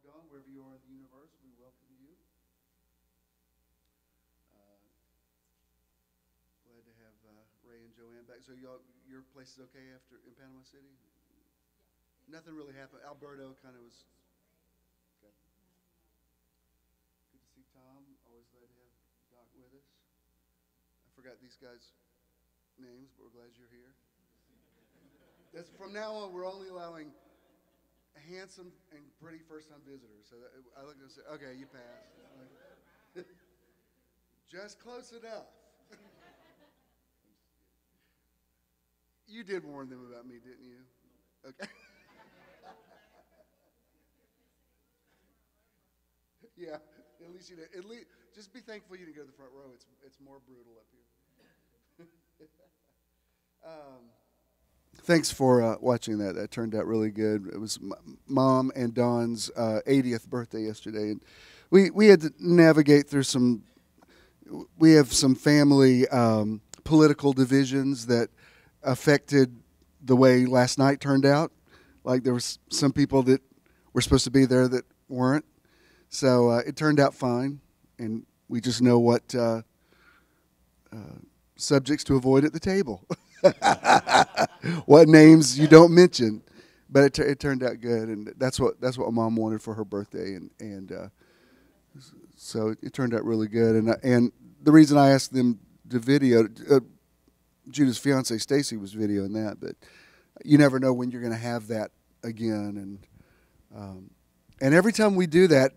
logged on, wherever you are in the universe, we welcome you. Glad to have Ray and Joanne back. So your place is okay after in Panama City? Nothing really happened. Alberto kind of was. Okay. Good to see Tom. Always glad to have Doc with us. I forgot these guys' names, but we're glad you're here. From now on, we're only allowing handsome and pretty first-time visitors. So I look and say, okay, you passed. Just close enough. You did warn them about me, didn't you? Okay. Yeah, at least you did. At least, just be thankful you didn't go to the front row. It's more brutal up here. Thanks for watching that. That turned out really good. It was Mom and Don's 80th birthday yesterday, and we had to navigate through some. We have some family political divisions that affected the way last night turned out. Like there was some people that were supposed to be there that weren't. So it turned out fine, and we just know what subjects to avoid at the table. What names you don't mention, but it turned out good, and that's what Mom wanted for her birthday, and so it turned out really good. And the reason I asked them to video, Judah's fiance Stacy was videoing that, but you never know when you're going to have that again, and every time we do that,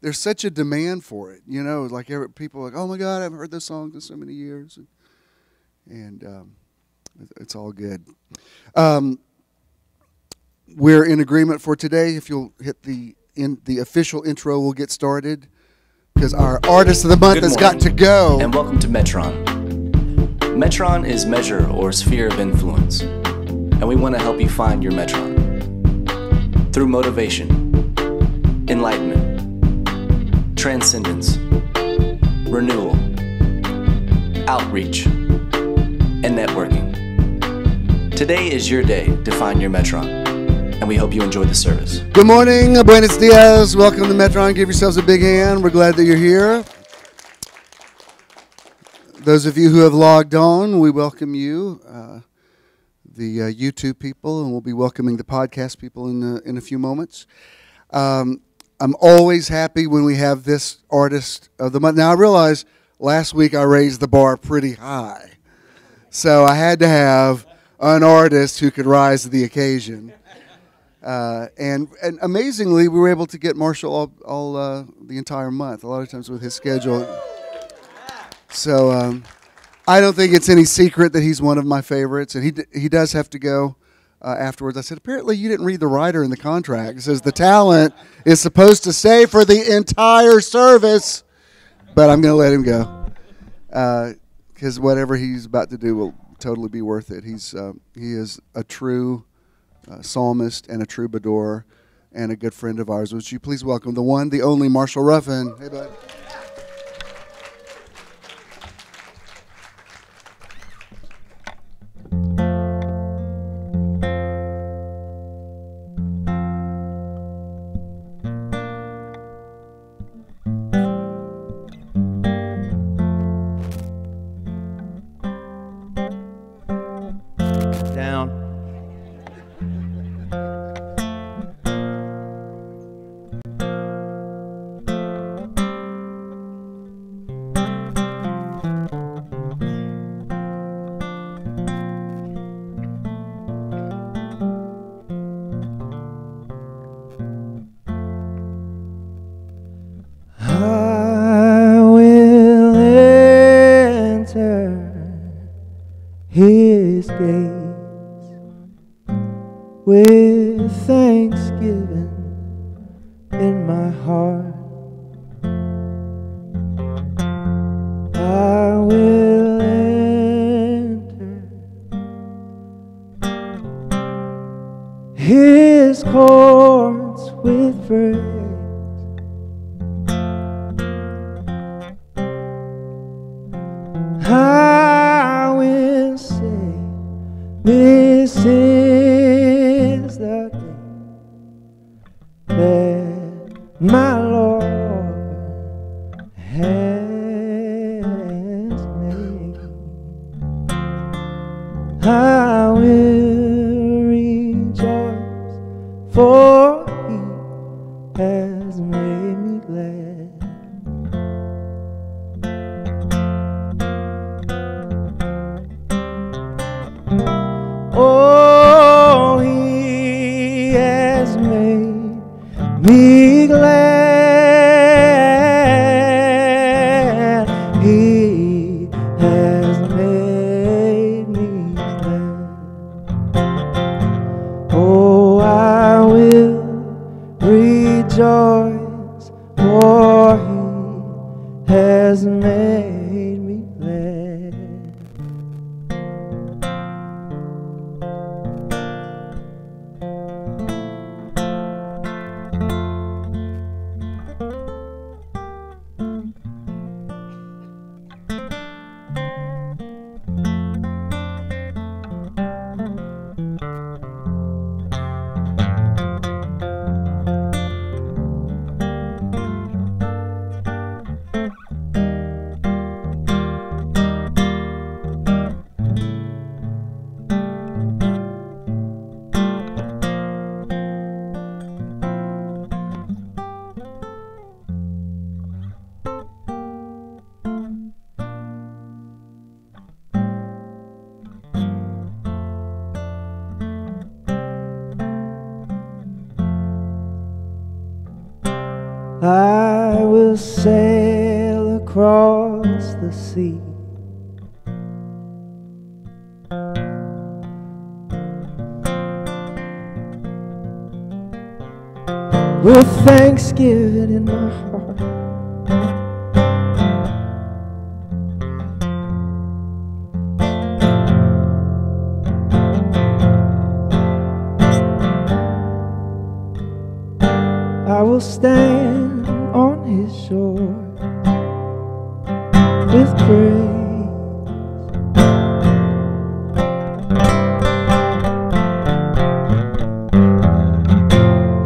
there's such a demand for it. You know, like people are like, oh my God, I haven't heard this song in so many years, and it's all good. We're in agreement for today. If you'll hit the official intro, we'll get started because our artist of the month has got to go. And welcome to Metron. Metron is measure or sphere of influence, and we want to help you find your Metron through motivation, enlightenment, transcendence, renewal, outreach, and networking. Today is your day to find your Metron, and we hope you enjoy the service. Good morning, buenos dias. Welcome to Metron. Give yourselves a big hand. We're glad that you're here. Those of you who have logged on, we welcome you, the YouTube people, and we'll be welcoming the podcast people in a few moments. I'm always happy when we have this artist of the month. Now, I realize last week I raised the bar pretty high, so I had to have an artist who could rise to the occasion. And amazingly, we were able to get Marshall all the entire month, a lot of times with his schedule. So I don't think it's any secret that he's one of my favorites, and he does have to go afterwards. I said, apparently you didn't read the rider in the contract. It says the talent is supposed to stay for the entire service, but I'm going to let him go because whatever he's about to do will totally be worth it. He is a true psalmist and a troubadour and a good friend of ours. Would you please welcome the one, the only Marshall Ruffin. Hey, bud. His gates with thanksgiving in my heart. I will enter His courts with praise. I will say, this is the day that I will rejoice, for he has made me glad. Oh, he has made me glad. He has made me glad. Oh, I will rejoice, for he has made me glad. I will sail across the sea, with thanksgiving in my heart. I will stand on his shore with praise.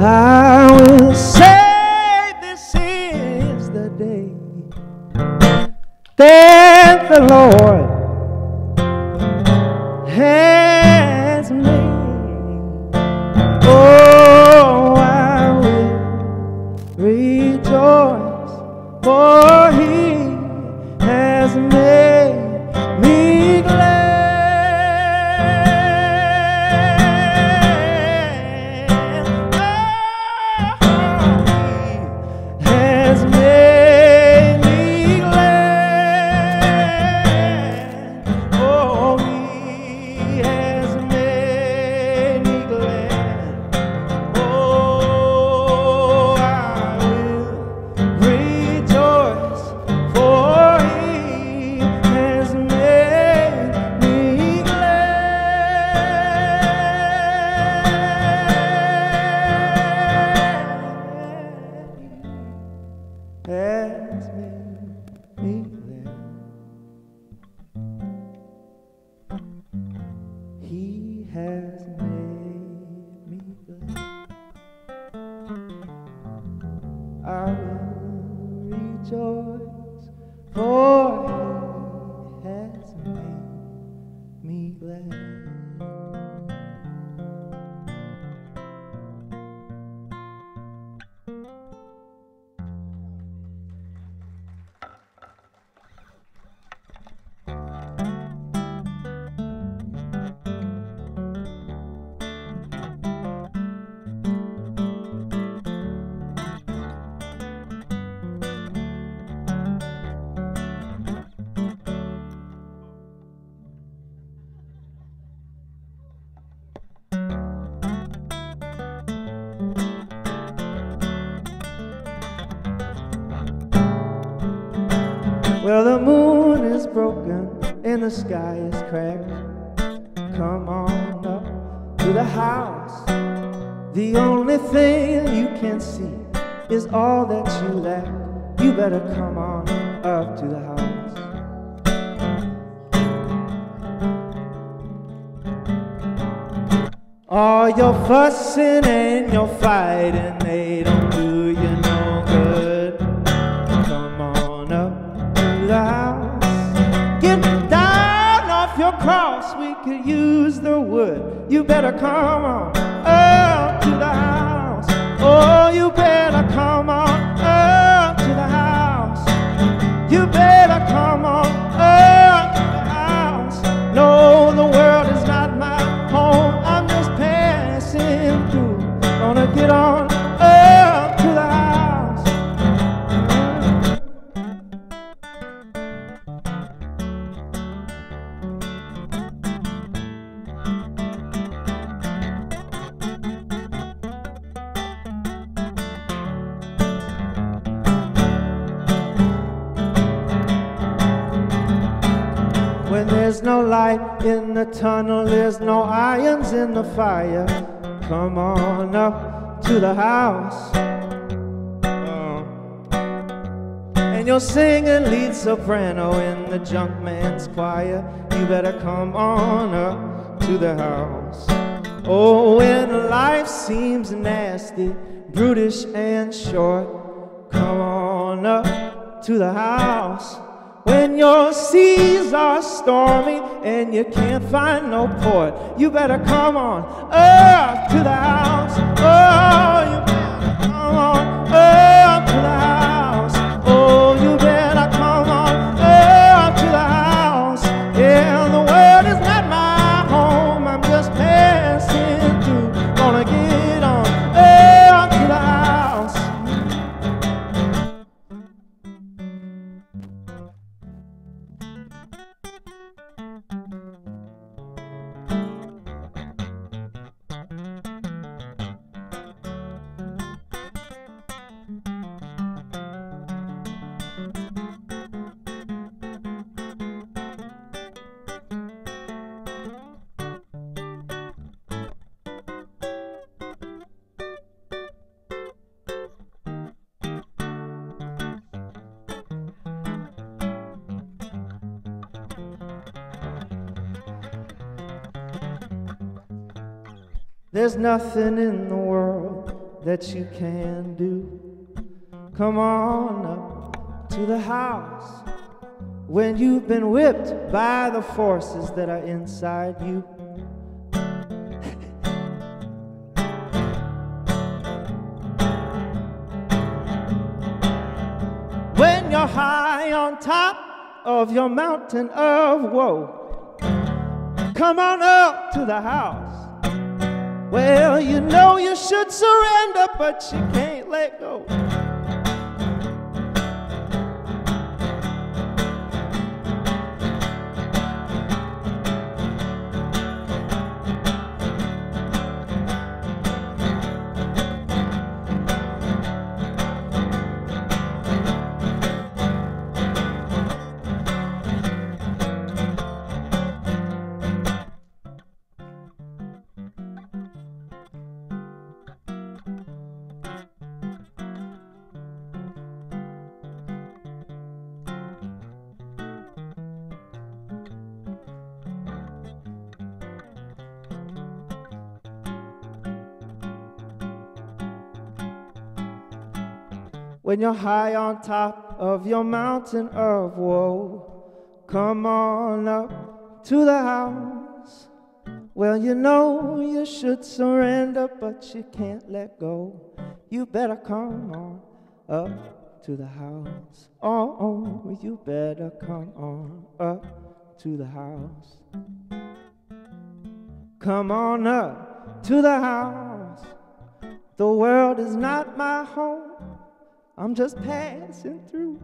I will say this is the day that the Lord has made. Oh, I will rejoice, for he has made me glad. Oh, he has made me glad. Oh, he has made me glad. Oh, I will rejoice, for he has made me glad. Has made me glad. He has made me glad. I will rejoice, for he has made me glad. Well, the moon is broken and the sky is cracked. Come on up to the house. The only thing you can see is all that you lack. You better come on up to the house. All your fussing and your fighting, they don't do you no good. Come on up to the house. Get down off your cross, we could use the wood. You better come on up to the house. Oh, you better come on up to the house. You better come on up to the house. No, the world is not my home. I'm just passing through. Gonna get on up to the house. When there's no light in the tunnel, there's no irons in the fire. Come on up to the house. And you're singing lead soprano in the junk man's choir. You better come on up to the house. Oh, when life seems nasty, brutish and short, come on up to the house. When your seas are stormy and you can't find no port, you better come on up to the house. Oh, you better come on up to the house. Oh, you better come on up to the house. Yeah, the world is not my home. I'm just passing through. Gonna get on up to the house. There's nothing in the world that you can do. Come on up to the house when you've been whipped by the forces that are inside you. When you're high on top of your mountain of woe, come on up to the house. Well, you know you should surrender, but you can't let go. When you're high on top of your mountain of woe, come on up to the house. Well, you know you should surrender, but you can't let go. You better come on up to the house. Oh, you better come on up to the house. Come on up to the house. The world is not my home. I'm just passing through.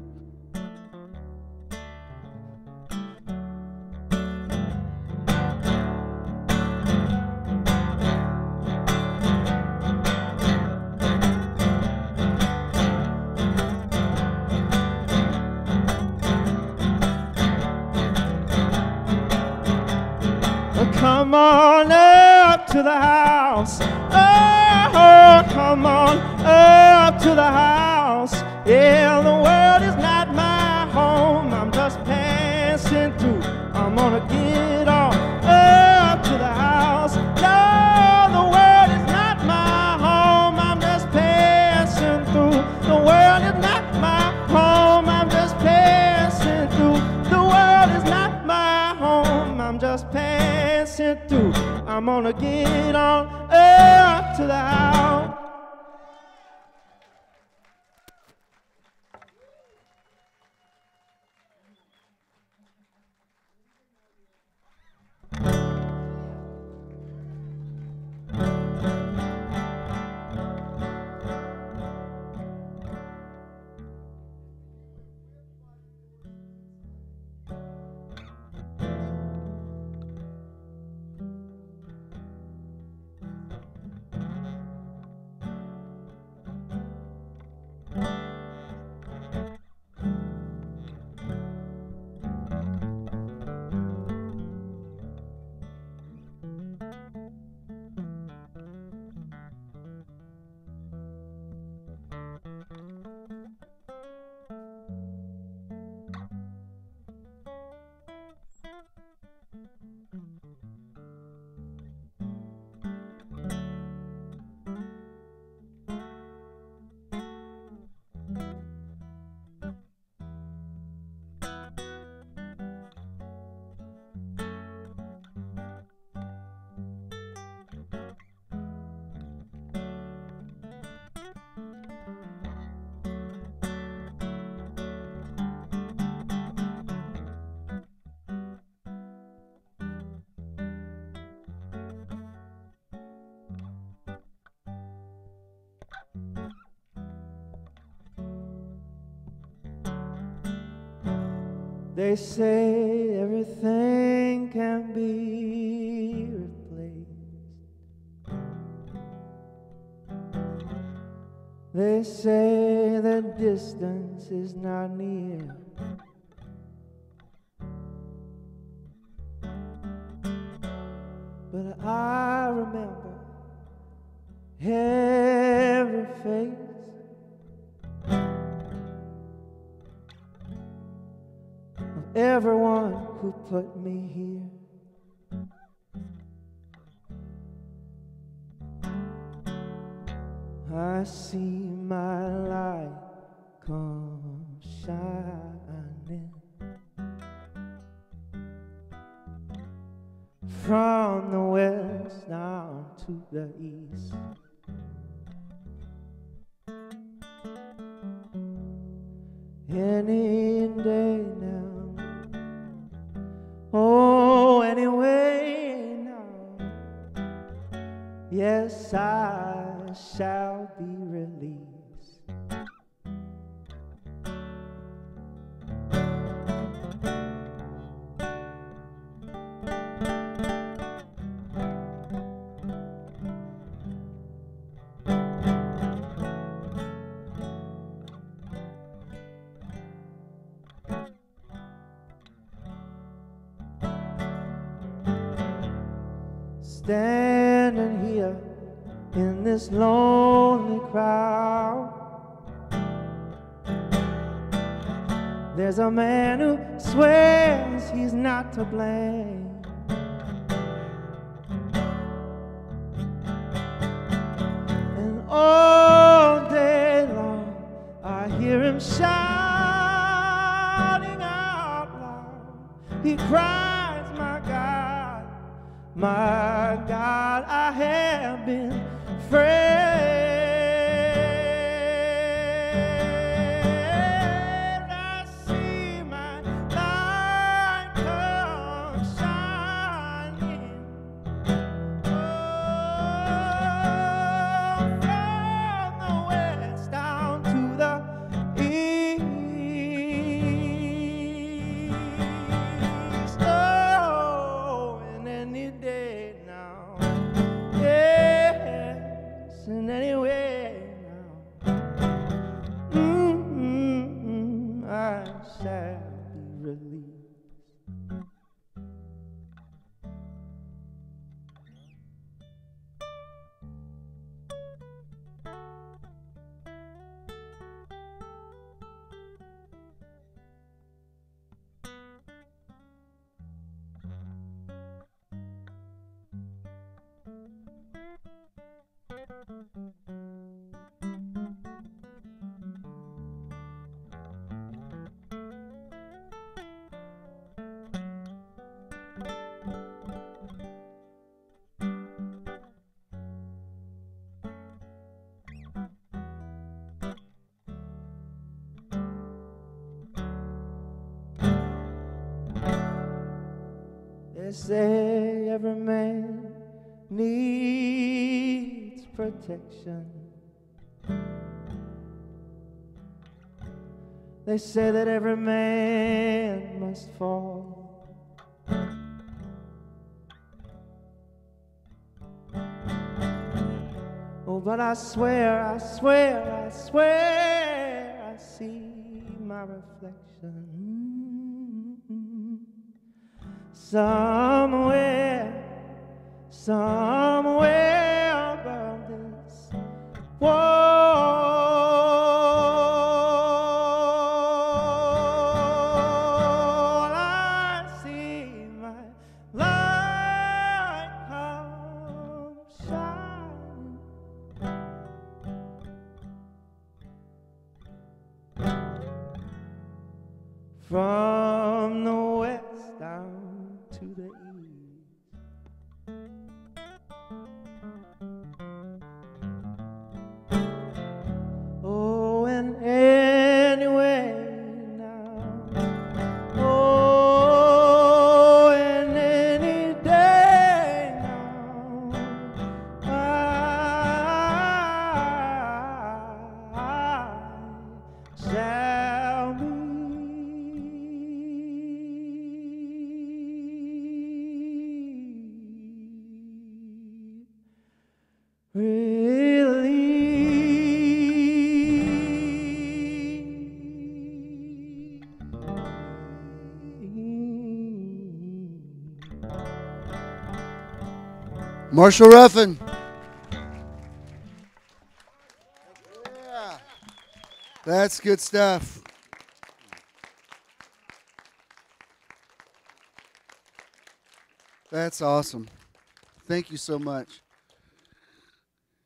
Come on up to the house. Oh, come on up to the house. Yeah, the world is not my home. I'm just passing through. I'm gonna get on up to the house. No, the world is not my home. I'm just passing through. The world is not my home. I'm just passing through. The world is not my home. I'm just passing I'm gonna get on up to the house. They say everything can be replaced. They say the distance is not near. But I remember every face, everyone who put me here. I see my light come shining from the west down to the east. Any day now. Oh, anyway now, yes, I shall be released. Standing here in this lonely crowd, there's a man who swears he's not to blame. And all day long I hear him shouting out loud. He cries, my God, my God, I have been afraid. I see my light come shining. Oh, from the west down to the east. Oh, and any day now. Yes, They say every man needs protection. They say that every man must fall. Oh, but I swear, I swear, I swear I see my reflection somewhere, somewhere above this wall. I see my light come shining from the west down to the east. Oh, and anyway now, oh, and any day now, I shall be Marshall Ruffin. Yeah. That's good stuff. That's awesome. Thank you so much.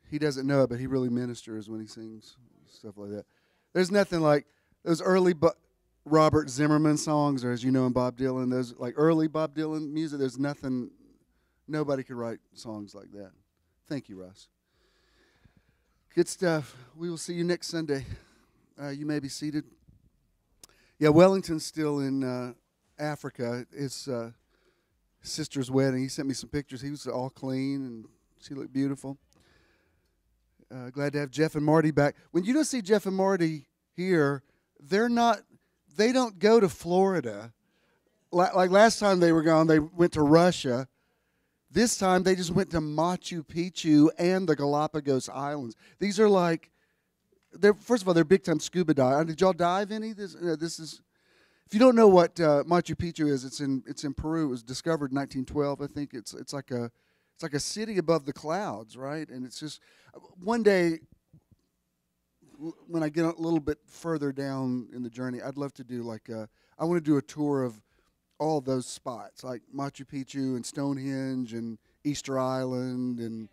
He doesn't know it, but he really ministers when he sings stuff like that. There's nothing like those early Robert Zimmerman songs, or as you know in Bob Dylan, those like early Bob Dylan music. There's nothing. Nobody could write songs like that. Thank you, Russ. Good stuff. We will see you next Sunday. You may be seated. Yeah, Wellington's still in Africa. His sister's wedding. He sent me some pictures. He was all clean, and she looked beautiful. Glad to have Jeff and Marty back. When you don't see Jeff and Marty here, they don't go to Florida. Like last time they were gone, they went to Russia. This time, they just went to Machu Picchu and the Galapagos Islands. These are like, first of all, they're big-time scuba divers. Did y'all dive any? This is, if you don't know what Machu Picchu is, it's in Peru. It was discovered in 1912. I think it's like a city above the clouds, right? And it's just one day when I get a little bit further down in the journey, I'd love to do I want to do a tour of all those spots, like Machu Picchu and Stonehenge and Easter Island and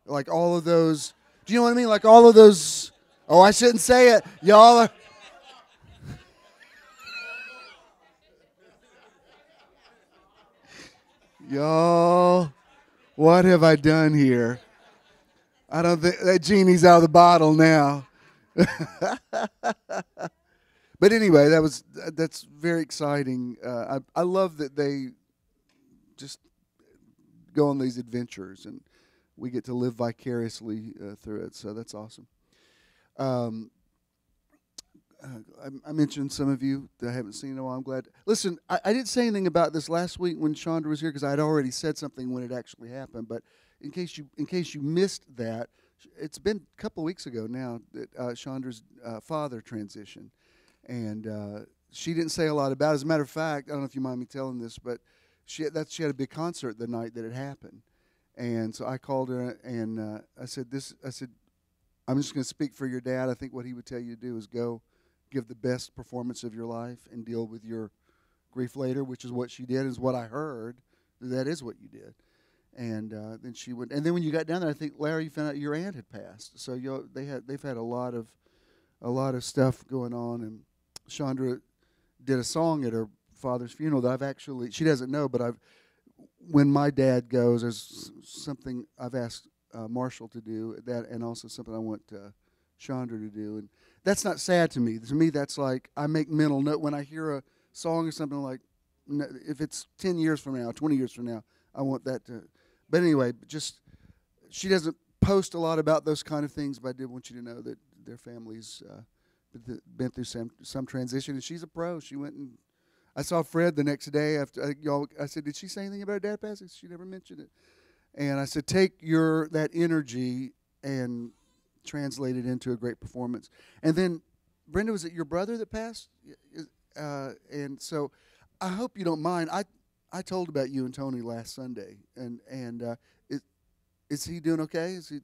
like all of those. Do you know what I mean? Like all of those. Oh, I shouldn't say it. Y'all are. Y'all, what have I done here? I don't think that genie's out of the bottle now. But anyway, that's very exciting. I love that they just go on these adventures, and we get to live vicariously through it. So that's awesome. I mentioned some of you that I haven't seen in a while. I'm glad. Listen, I didn't say anything about this last week when Chandra was here because I had already said something when it actually happened. But in case you missed that, it's been a couple of weeks ago now that Chandra's father transitioned. And she didn't say a lot about it. As a matter of fact, I don't know if you mind me telling this, but she had a big concert the night that it happened. And so I called her and I said, I'm just going to speak for your dad. I think what he would tell you to do is go give the best performance of your life and deal with your grief later, which is what she did, is what I heard. That is what you did. And then she went. And then when you got down there, I think, Larry, you found out your aunt had passed. So they've had a lot of stuff going on. And Chandra did a song at her father's funeral that she doesn't know, but when my dad goes, there's something I've asked Marshall to do, that, and also something I want Chandra to do. And that's not sad to me. To me, that's like I make mental note when I hear a song or something, like, if it's 10 years from now, 20 years from now, I want that to. But anyway, just she doesn't post a lot about those kind of things, but I did want you to know that their family's been through some transition, and she's a pro. She went and I saw Fred the next day after I said, "Did she say anything about her dad passing?" She never mentioned it, and I said, "Take that energy and translate it into a great performance." And then, Brenda, was it your brother that passed? And so, I hope you don't mind. I told about you and Tony last Sunday, and is he doing okay? Is he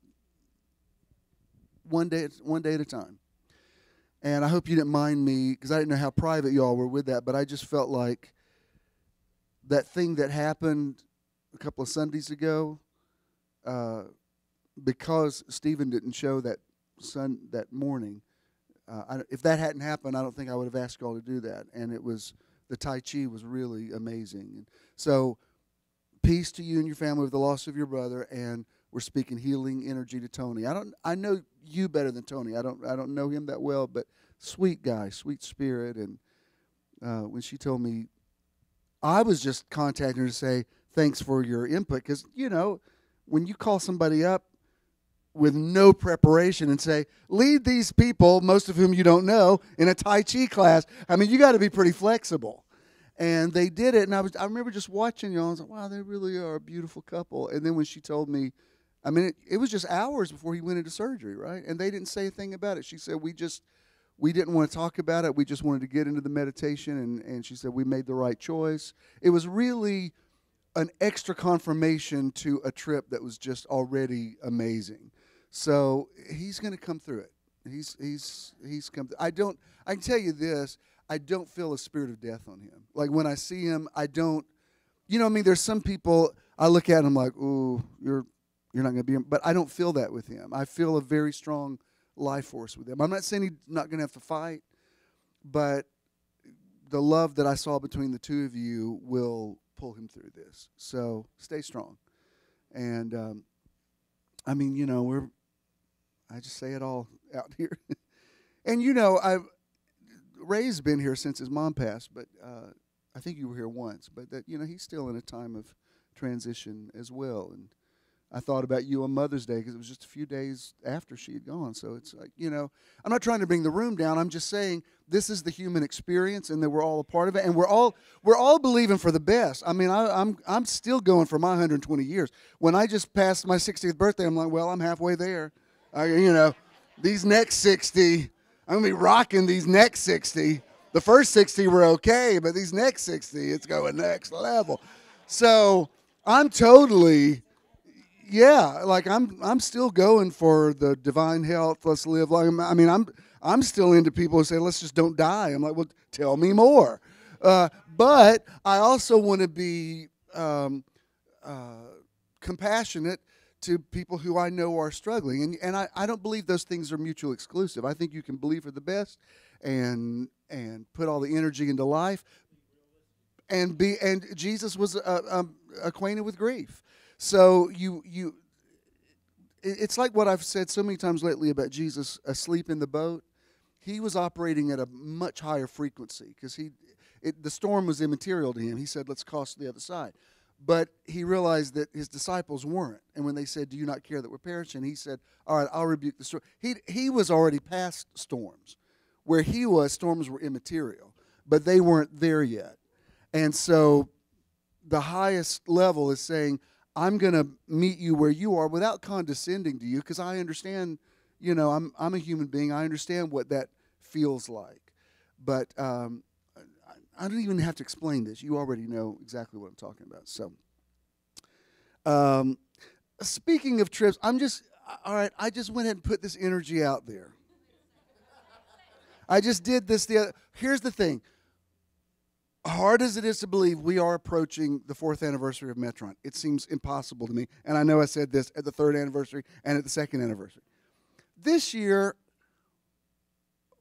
one day at a time? And I hope you didn't mind me, because I didn't know how private y'all were with that, but I just felt like that thing that happened a couple of Sundays ago, because Stephen didn't show that morning, if that hadn't happened, I don't think I would have asked y'all to do that. And the Tai Chi was really amazing. And so, peace to you and your family with the loss of your brother, and we're speaking healing energy to Tony. I know you better than Tony. I don't know him that well, but sweet guy, sweet spirit. And when she told me, I was just contacting her to say thanks for your input, because when you call somebody up with no preparation and say, lead these people, most of whom you don't know, in a Tai Chi class, I mean, you got to be pretty flexible. And they did it, and I remember just watching y'all. I was like, wow, they really are a beautiful couple. And then when she told me, I mean, it was just hours before he went into surgery, right? And they didn't say a thing about it. She said, we didn't want to talk about it. We just wanted to get into the meditation, and she said we made the right choice. It was really an extra confirmation to a trip that was just already amazing. So he's going to come through it. He's come. I can tell you this. I don't feel a spirit of death on him. Like when I see him, I don't. I mean, there's some people I look at and I'm like, ooh, you're not going to be. But I don't feel that with him. I feel a very strong life force with him. I'm not saying he's not going to have to fight, but the love that I saw between the two of you will pull him through this. So stay strong. And I mean, I just say it all out here. And Ray's been here since his mom passed, but I think you were here once. But that he's still in a time of transition as well. And I thought about you on Mother's Day because it was just a few days after she had gone. So it's like, I'm not trying to bring the room down. I'm just saying this is the human experience, and that we're all a part of it, and we're all believing for the best. I mean, I'm still going for my 120 years. When I just passed my 60th birthday, I'm like, well, I'm halfway there. These next 60. I'm going to be rocking these next 60. The first 60 were okay, but these next 60, it's going next level. So I'm totally, like I'm still going for the divine health. Let's live like, I mean, I'm still into people who say, let's just don't die. I'm like, well, tell me more. But I also want to be compassionate to people who I know are struggling. And I don't believe those things are mutually exclusive. I think you can believe for the best and put all the energy into life. And Jesus was acquainted with grief. So it's like what I've said so many times lately about Jesus asleep in the boat. He was operating at a much higher frequency because the storm was immaterial to him. He said, let's cross to the other side. But he realized that his disciples weren't. And when they said, do you not care that we're perishing? He said, all right, I'll rebuke the storm. He was already past storms. Where he was, storms were immaterial. But they weren't there yet. And so the highest level is saying, I'm going to meet you where you are without condescending to you, because I understand, I'm a human being. I understand what that feels like. But I don't even have to explain this. You already know exactly what I'm talking about. So, speaking of trips, I just went ahead and put this energy out there. I just did this. Here's the thing. Hard as it is to believe, we are approaching the 4th anniversary of Metron. It seems impossible to me. And I know I said this at the 3rd anniversary and at the 2nd anniversary. This year,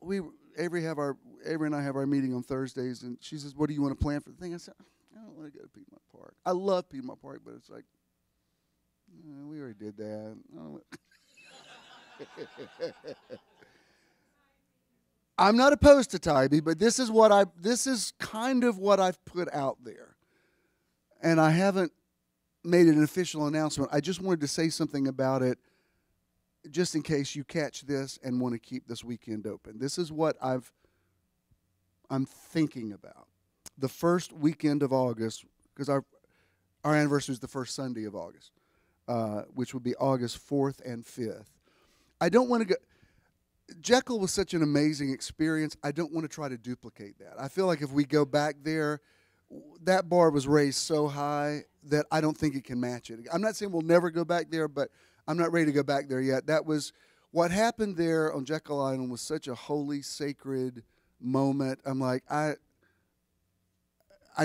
Avery and I have our meeting on Thursdays, and she says, what do you want to plan for the thing? I said, I don't want to go to Piedmont Park. I love Piedmont Park, but it's like, we already did that. I'm not opposed to Tybee, but this is kind of what I've put out there. And I haven't made an official announcement. I just wanted to say something about it just in case you catch this and want to keep this weekend open. This is what I'm thinking about. The first weekend of August, because our anniversary is the first Sunday of August, which would be August 4th and 5th. I don't want to go. Jekyll was such an amazing experience. I don't want to try to duplicate that. I feel like if we go back there, that bar was raised so high that I don't think it can match it. I'm not saying we'll never go back there, but I'm not ready to go back there yet. That was what happened there on Jekyll Island was such a holy, sacred moment. I'm like, I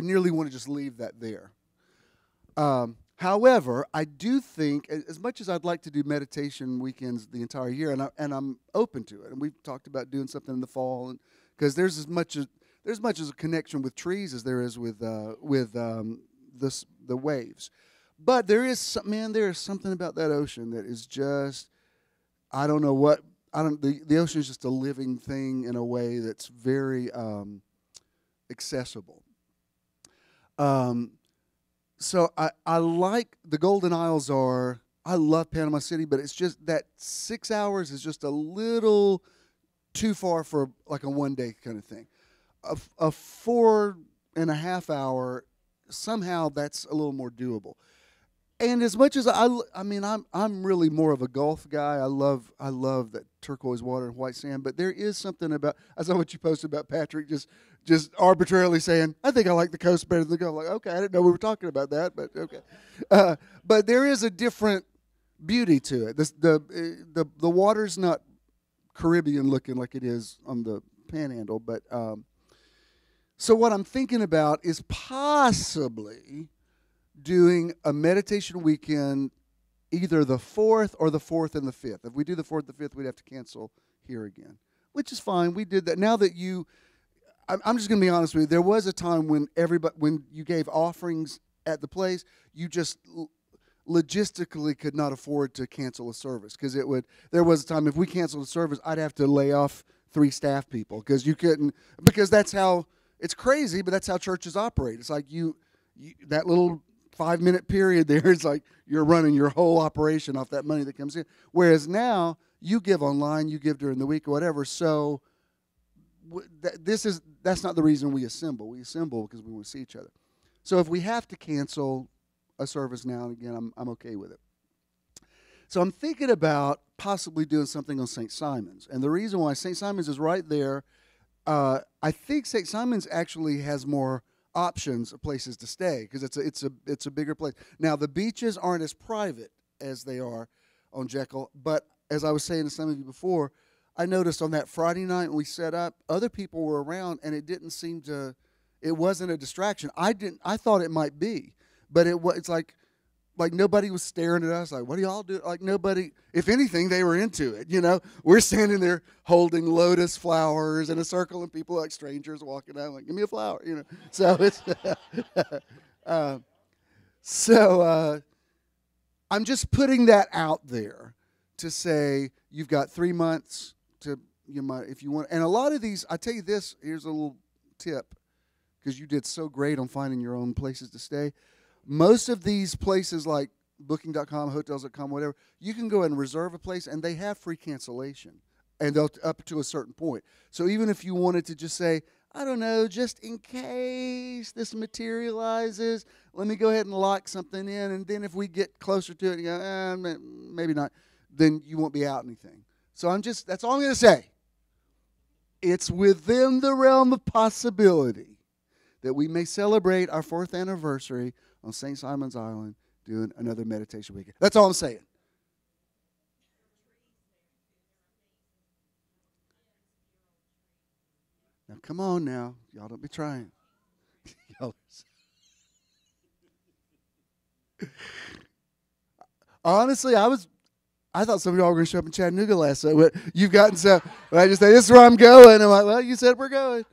nearly want to just leave that there. However, I do think, as much as I'd like to do meditation weekends the entire year, and I'm open to it, and we've talked about doing something in the fall, because there's as much as a connection with trees as there is with the waves. But there is something about that ocean that is just, I don't know what, the ocean is just a living thing in a way that's very accessible. So I like the Golden Isles I love Panama City, but it's just that 6 hours is just a little too far for like a one-day kind of thing. A 4.5 hour, somehow that's a little more doable. And as much as I'm really more of a Gulf guy. I love that turquoise water and white sand. But there is something about, I saw what you posted about Patrick just arbitrarily saying, I think I like the coast better than the Gulf. Like, okay, I didn't know we were talking about that, but okay. But there is a different beauty to it. The water's not Caribbean looking like it is on the Panhandle, but so what I'm thinking about is possibly doing a meditation weekend, either the 4th or the 4th and the 5th. If we do the 4th and the 5th, we'd have to cancel here again, which is fine. We did that. Now that I'm just going to be honest with you. There was a time when when you gave offerings at the place, you just logistically could not afford to cancel a service because there was a time if we canceled a service, I'd have to lay off 3 staff people because you couldn't, because that's how, it's crazy, but that's how churches operate. It's like you that little 5-minute period there is like you're running your whole operation off that money that comes in. Whereas now you give online, you give during the week or whatever. So that's not the reason we assemble. We assemble because we want to see each other. So if we have to cancel a service now and again, I'm okay with it. So I'm thinking about possibly doing something on St. Simon's. And the reason why St. Simon's is right there, I think St. Simon's actually has more options of places to stay because it's a bigger place. Now the beaches aren't as private as they are on Jekyll, but as I was saying to some of you before, I noticed on that Friday night when we set up, other people were around, and it wasn't a distraction. I thought it might be, but it's like nobody was staring at us like, what do y'all do? Like nobody, if anything, they were into it, We're standing there holding lotus flowers in a circle and people like strangers walking out like, give me a flower, So it's, I'm just putting that out there to say you've got 3 months if you want. And a lot of these, I tell you this, here's a little tip because you did so great on finding your own places to stay. Most of these places like booking.com, hotels.com, whatever, you can go ahead and reserve a place, and they have free cancellation, and they'll up to a certain point. So even if you wanted to just say, I don't know, just in case this materializes, let me go ahead and lock something in, and then if we get closer to it, you go, maybe not, then you won't be out anything. So that's all I'm going to say. It's within the realm of possibility that we may celebrate our 4th anniversary on St. Simon's Island doing another meditation weekend. That's all I'm saying. Now, come on now. Y'all don't be trying. Honestly, I thought some of y'all were going to show up in Chattanooga last night. But you've gotten so, I just say, this is where I'm going. I'm like, well, you said we're going.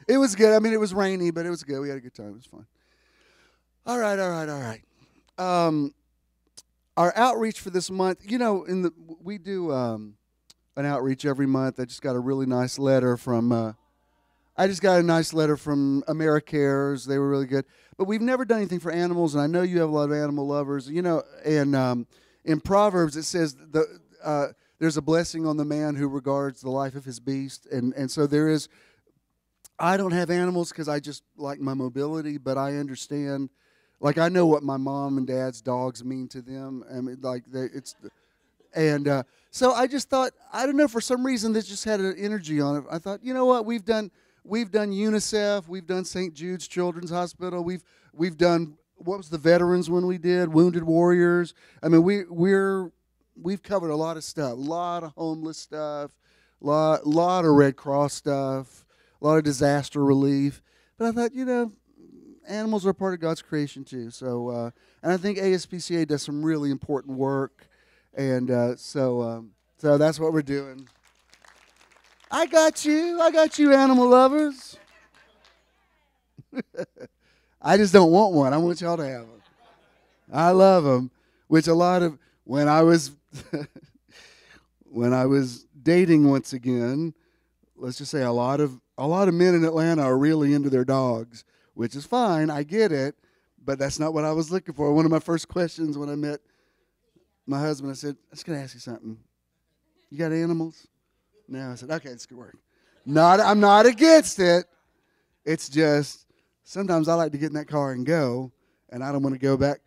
It was good. I mean, it was rainy, but it was good. We had a good time. It was fun. All right. Our outreach for this month, we do an outreach every month. I just got a really nice letter from AmeriCares. They were really good. But we've never done anything for animals, and I know you have a lot of animal lovers. You know, and in Proverbs it says there's a blessing on the man who regards the life of his beast, and so there is. I don't have animals because I just like my mobility, but I understand. Like, I know what my mom and dad's dogs mean to them. I mean, like, so I just thought, I don't know, for some reason this just had an energy on it. I thought, you know what, we've done UNICEF, we've done St. Jude's Children's Hospital, we've done, what was the veterans one we did, Wounded Warriors. I mean, we've covered a lot of stuff, a lot of homeless stuff, lot of Red Cross stuff, a lot of disaster relief. But I thought, you know, animals are part of God's creation too. So, and I think ASPCA does some really important work, and so that's what we're doing. I got you, animal lovers. I just don't want one. I want y'all to have them. I love them. Which a lot of when I was dating once again, let's just say a lot of men in Atlanta are really into their dogs. Which is fine, I get it, but that's not what I was looking for. One of my first questions when I met my husband, I said, I'm just going to ask you something. You got animals? No. I said, okay, this could work. I'm not against it. It's just sometimes I like to get in that car and go, and I don't want to go back.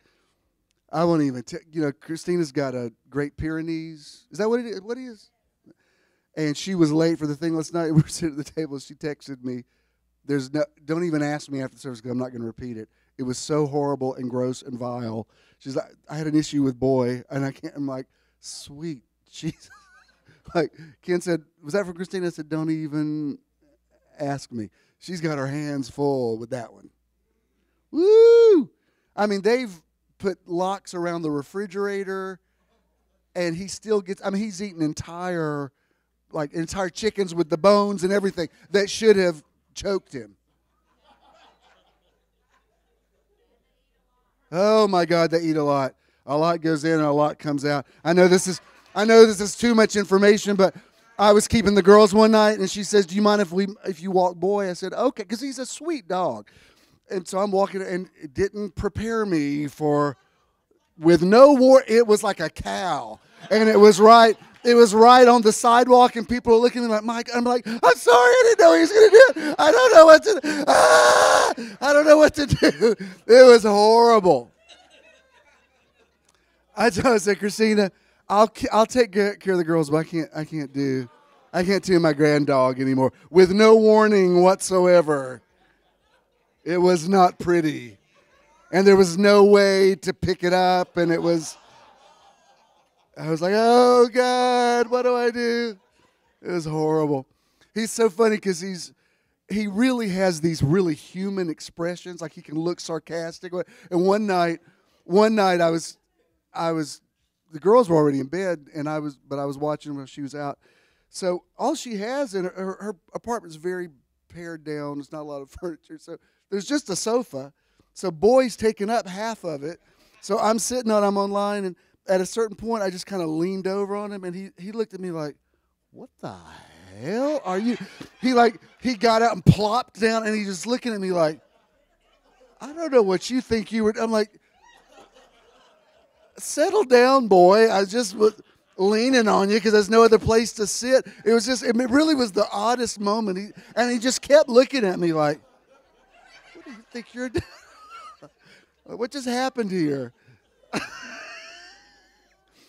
I won't even, Christina's got a Great Pyrenees. Is that what it is? What is? And she was late for the thing last night. We were sitting at the table. She texted me. Don't even ask me after the service because I'm not going to repeat it. It was so horrible and gross and vile. She's like, I had an issue with boy, and I'm like, sweet Jesus. Like, Ken said, was that for Christina? I said, don't even ask me. She's got her hands full with that one. Woo! I mean, they've put locks around the refrigerator, and he still gets, he's eating entire chickens with the bones and everything that should have choked him. Oh my God, they eat a lot. A lot goes in and a lot comes out. I know this is too much information, but I was keeping the girls one night and she says, do you mind if you walk boy? I said, okay, because he's a sweet dog. And so I'm walking, and it didn't prepare me with no war. It was like a cow, and it was right on the sidewalk, and people are looking at me like, Mike. I'm like, I'm sorry, I didn't know he was going to do it. I don't know what to do. I don't know what to do. It was horrible. I said, Christina, I'll take care of the girls, but I can't do my grand dog anymore with no warning whatsoever. It was not pretty, and there was no way to pick it up, and I was like, oh, God, what do I do? It was horrible. He's so funny because he really has these really human expressions. Like, he can look sarcastic. And one night I was the girls were already in bed, but I was watching when she was out. So all she has in her apartment's very pared down. There's not a lot of furniture. So there's just a sofa. So boy's taking up half of it. So I'm online, and at a certain point, I just kind of leaned over on him, and he looked at me like, what the hell are you? He got out and plopped down, and he's just looking at me like, I don't know what you think you were. I'm like, settle down, boy. I just was leaning on you because there's no other place to sit. It really was the oddest moment. He just kept looking at me like, what do you think you're doing? What just happened here?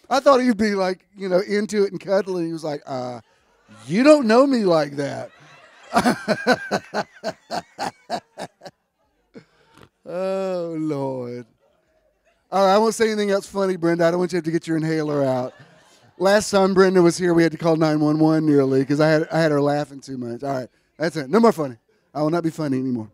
I thought he'd be like, into it and cuddling. He was like, you don't know me like that. Oh, Lord. All right, I won't say anything else funny, Brenda. I don't want you to have to get your inhaler out. Last time Brenda was here, we had to call 911 nearly because I had her laughing too much. All right, that's it. No more funny. I will not be funny anymore.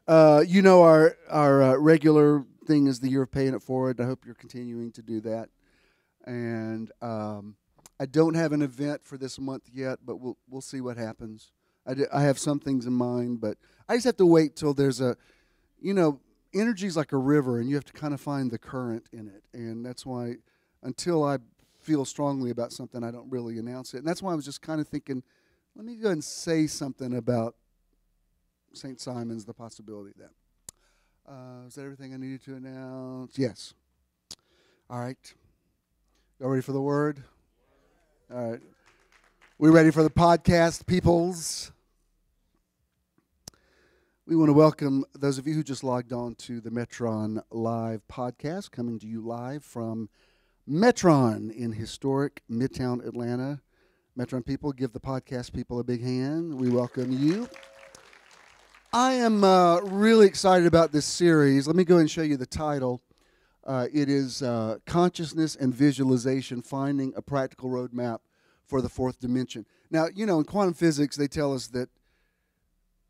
Our regular thing is the year of paying it forward. I hope you're continuing to do that. And I don't have an event for this month yet, but we'll see what happens. I have some things in mind, but I just have to wait till there's energy's like a river, and you have to kind of find the current in it. And that's why until I feel strongly about something, I don't really announce it. And that's why I was just kind of thinking, let me go ahead and say something about St. Simon's, the possibility of that. Is that everything I needed to announce? Yes. All right. Y'all ready for the word? All right. We ready for the podcast, peoples? We want to welcome those of you who just logged on to the Metron Live podcast, coming to you live from Metron in historic Midtown Atlanta. Metron people, give the podcast people a big hand. We welcome you. I am really excited about this series. Let me go ahead and show you the title. It is Consciousness and Visualization, Finding a Practical Roadmap for the Fourth Dimension. Now, you know, in quantum physics, they tell us that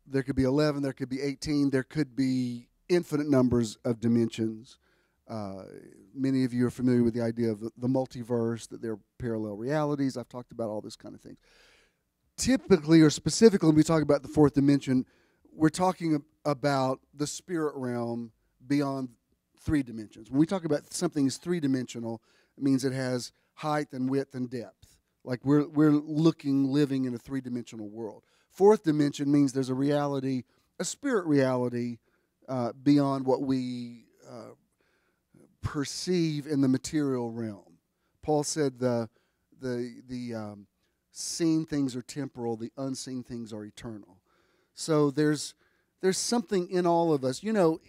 there could be 11, there could be 18, there could be infinite numbers of dimensions. Many of you are familiar with the idea of the multiverse, that there are parallel realities. I've talked about all this kind of things. Typically, or specifically, when we talk about the fourth dimension, we're talking about the spirit realm beyond 3 dimensions. When we talk about something as 3-dimensional, it means it has height and width and depth. Like we're living in a 3-dimensional world. Fourth dimension means there's a reality, a spirit reality, beyond what we perceive in the material realm. Paul said the seen things are temporal, the unseen things are eternal. So there's something in all of us. You know,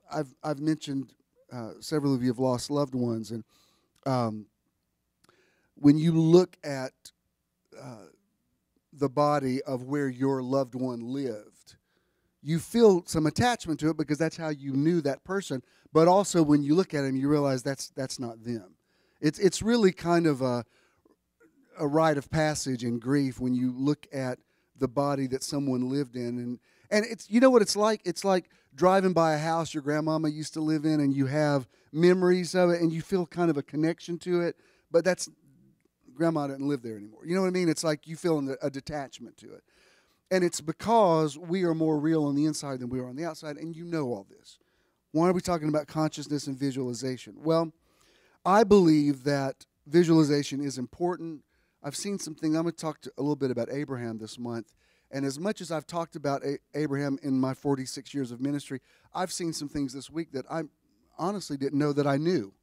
I've mentioned several of you have lost loved ones, and when you look at the body of where your loved one lived, you feel some attachment to it because that's how you knew that person. But also when you look at him, you realize that's not them. It's really kind of a rite of passage in grief when you look at the body that someone lived in. And it's, you know what it's like? It's like driving by a house your grandmama used to live in, and you have memories of it, and you feel kind of a connection to it. But grandma didn't live there anymore. You know what I mean? It's like you feel a detachment to it. And it's because we are more real on the inside than we are on the outside, and you know all this. Why are we talking about consciousness and visualization? Well, I believe that visualization is important. I've seen some things. I'm going to talk a little bit about Abraham this month. And as much as I've talked about Abraham in my 46 years of ministry, I've seen some things this week that I honestly didn't know that I knew.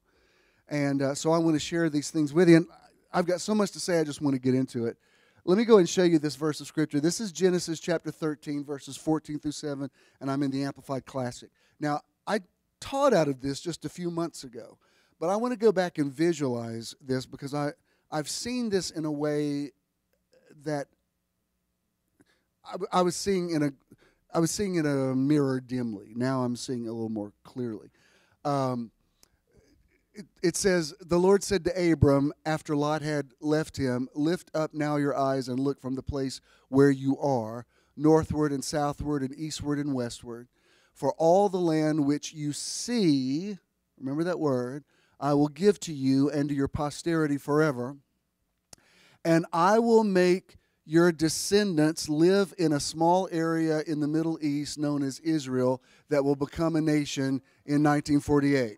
And so I want to share these things with you. And I've got so much to say, I just want to get into it. Let me go and show you this verse of Scripture. This is Genesis chapter 13, verses 14 through 7, and I'm in the Amplified Classic. Now, I taught out of this just a few months ago, but I want to go back and visualize this because I've seen this in a way that I was seeing in a mirror dimly. Now I'm seeing a little more clearly. It says, the Lord said to Abram, after Lot had left him, lift up now your eyes and look from the place where you are, northward and southward and eastward and westward. For all the land which you see, remember that word, I will give to you and to your posterity forever. And I will make your descendants live in a small area in the Middle East known as Israel that will become a nation in 1948.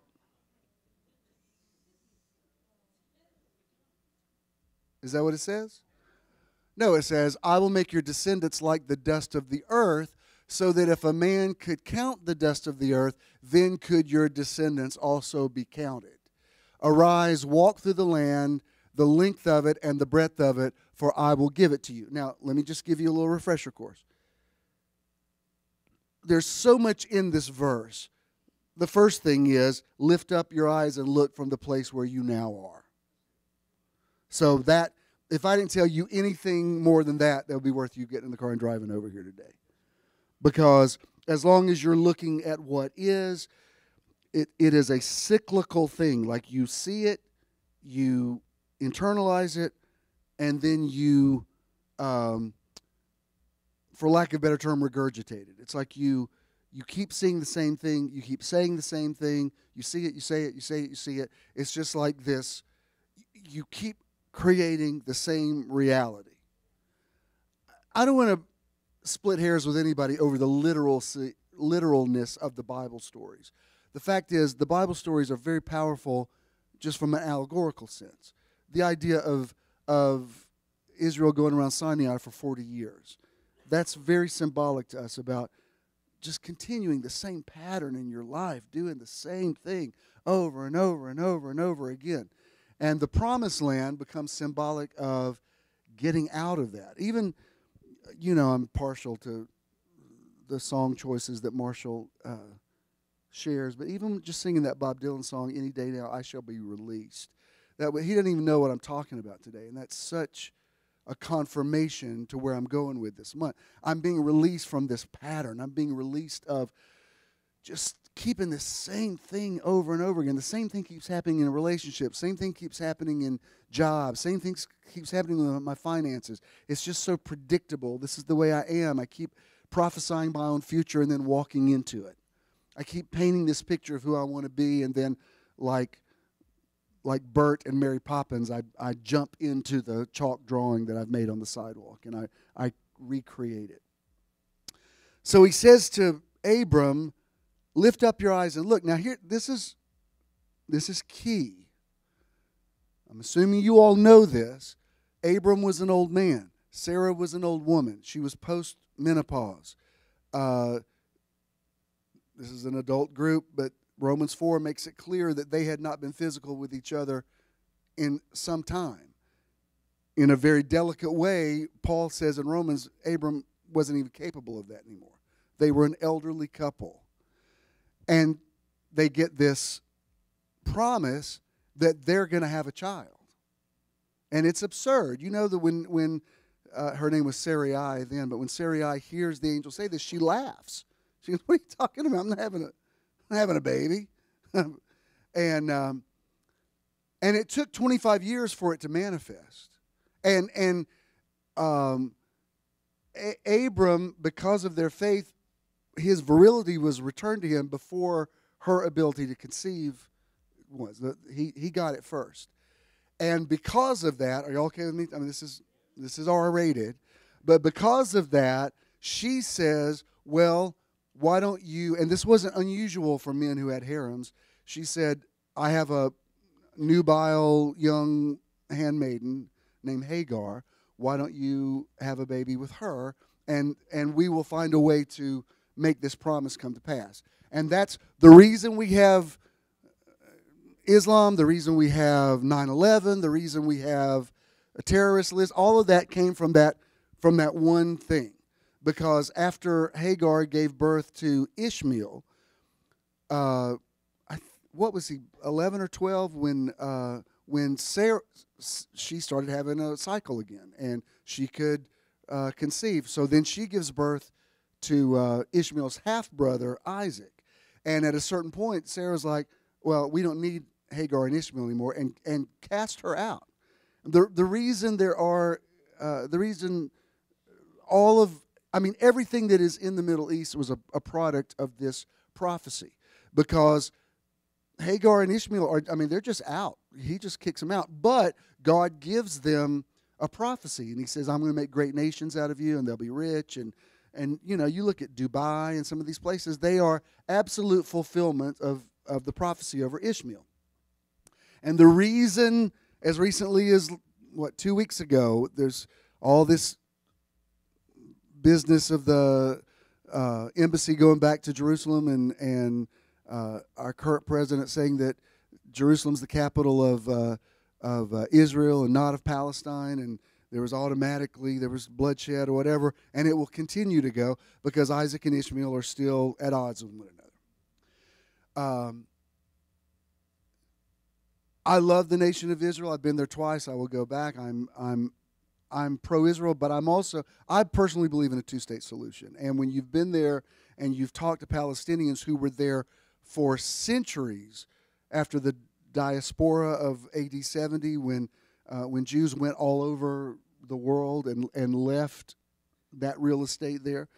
Is that what it says? No, it says, I will make your descendants like the dust of the earth, so that if a man could count the dust of the earth, then could your descendants also be counted. Arise, walk through the land, the length of it and the breadth of it, for I will give it to you. Now, let me just give you a little refresher course. There's so much in this verse. The first thing is, lift up your eyes and look from the place where you now are. So that, if I didn't tell you anything more than that, that would be worth you getting in the car and driving over here today. Because as long as you're looking at what is, it is a cyclical thing. Like you see it, you internalize it, and then you, for lack of a better term, regurgitate it. It's like you keep seeing the same thing, you keep saying the same thing, you see it, you say it, you say it, you see it. It's just like this. You keep creating the same reality. I don't want to split hairs with anybody over the literalness of the Bible stories. The fact is, the Bible stories are very powerful just from an allegorical sense. the idea of Israel going around Sinai for 40 years. That's very symbolic to us about just continuing the same pattern in your life, doing the same thing over and over and over and over again. And the promised land becomes symbolic of getting out of that. Even, I'm partial to the song choices that Marshall shares, but even just singing that Bob Dylan song, "Any Day Now I Shall Be Released," that he doesn't even know what I'm talking about today, and that's such a confirmation to where I'm going with this month. I'm being released from this pattern. I'm being released of just keeping the same thing over and over again. The same thing keeps happening in relationships. Same thing keeps happening in jobs. Same thing keeps happening with my finances. It's just so predictable. This is the way I am. I keep prophesying my own future and then walking into it. I keep painting this picture of who I want to be, and then like Bert and Mary Poppins, I jump into the chalk drawing that I've made on the sidewalk, and I recreate it. So he says to Abram, lift up your eyes and look. Now here, this is key. I'm assuming you all know this. Abram was an old man. Sarah was an old woman. She was post-menopause. This is an adult group, but Romans 4 makes it clear that they had not been physical with each other in some time. In a very delicate way, Paul says in Romans, Abram wasn't even capable of that anymore. They were an elderly couple. And they get this promise that they're going to have a child. And it's absurd. You know that when her name was Sarai then, but when Sarai hears the angel say this, she laughs. She goes, "What are you talking about? I'm not having a baby." And it took 25 years for it to manifest. And Abram, because of their faith, his virility was returned to him before her ability to conceive was. He got it first. And because of that, are you okay with me? I mean, this is R-rated. But because of that, she says, well, why don't you, and this wasn't unusual for men who had harems, she said, I have a nubile young handmaiden named Hagar. Why don't you have a baby with her, and we will find a way to make this promise come to pass. And that's the reason we have Islam, the reason we have 9/11, the reason we have a terrorist list. All of that came from that one thing. Because after Hagar gave birth to Ishmael, what was he, 11 or 12, when Sarah, she started having a cycle again, and she could conceive. So then she gives birth to Ishmael's half-brother, Isaac. And at a certain point, Sarah's like, well, we don't need Hagar and Ishmael anymore, and cast her out. The reason everything that is in the Middle East was a product of this prophecy, because Hagar and Ishmael they're just out. He just kicks them out. But God gives them a prophecy, and he says, I'm going to make great nations out of you, and they'll be rich. And you look at Dubai and some of these places, they are absolute fulfillment of the prophecy over Ishmael. And the reason, as recently as, 2 weeks ago, there's all this business of the embassy going back to Jerusalem, and our current president saying that Jerusalem's the capital of Israel and not of Palestine, and there was bloodshed or whatever, and it will continue to go because Isaac and Ishmael are still at odds with one another. I love the nation of Israel. I've been there twice. I will go back. I'm pro-Israel, but I personally believe in a two-state solution. And when you've been there and you've talked to Palestinians who were there for centuries after the diaspora of AD 70, when Jews went all over the world and left that real estate there,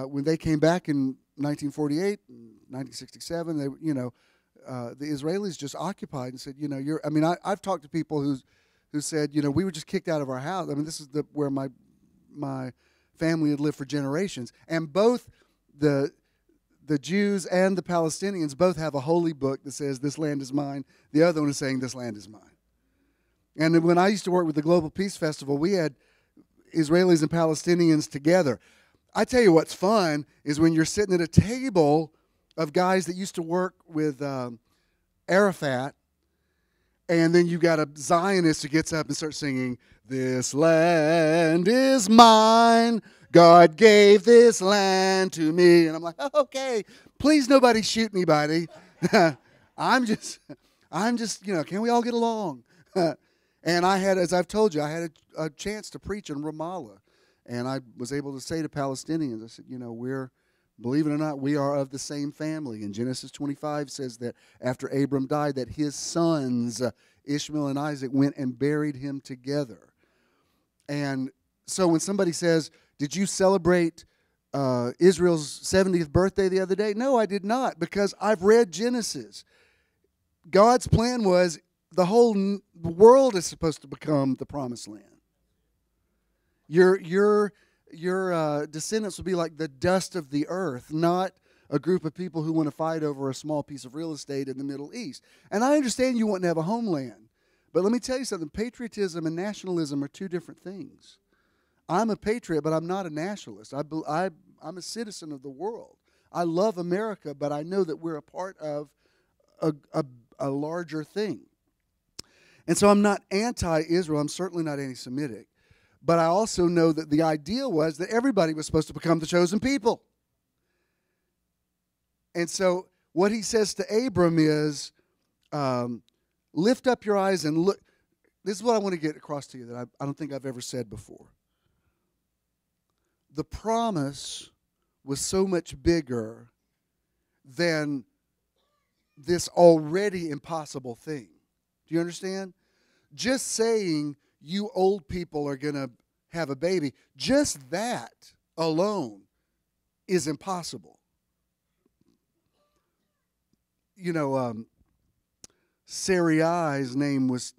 when they came back in 1948, 1967, the Israelis just occupied and said, I've talked to people who said, we were just kicked out of our house. I mean, this is where my family had lived for generations. And both the Jews and the Palestinians both have a holy book that says, this land is mine. The other one is saying, this land is mine. And when I used to work with the Global Peace Festival, we had Israelis and Palestinians together. I tell you what's fun is when you're sitting at a table of guys that used to work with Arafat, and then you got a Zionist who gets up and starts singing, "This land is mine. God gave this land to me." And I'm like, oh, okay, please nobody shoot anybody. I'm just, can we all get along? And I had, as I've told you, I had a chance to preach in Ramallah. And I was able to say to Palestinians, I said, believe it or not, we are of the same family. And Genesis 25 says that after Abram died, that his sons, Ishmael and Isaac, went and buried him together. And so when somebody says, did you celebrate Israel's 70th birthday the other day? No, I did not, because I've read Genesis. God's plan was the whole world is supposed to become the promised land. Your descendants will be like the dust of the earth, not a group of people who want to fight over a small piece of real estate in the Middle East. And I understand you want to have a homeland. But let me tell you something. Patriotism and nationalism are two different things. I'm a patriot, but I'm not a nationalist. I'm a citizen of the world. I love America, but I know that we're a part of a larger thing. And so I'm not anti-Israel. I'm certainly not anti-Semitic. But I also know that the idea was that everybody was supposed to become the chosen people. And so what he says to Abram is, lift up your eyes and look. This is what I want to get across to you that I don't think I've ever said before. The promise was so much bigger than this already impossible thing. Do you understand? Just saying you old people are going to have a baby, just that alone is impossible. Sarai's name was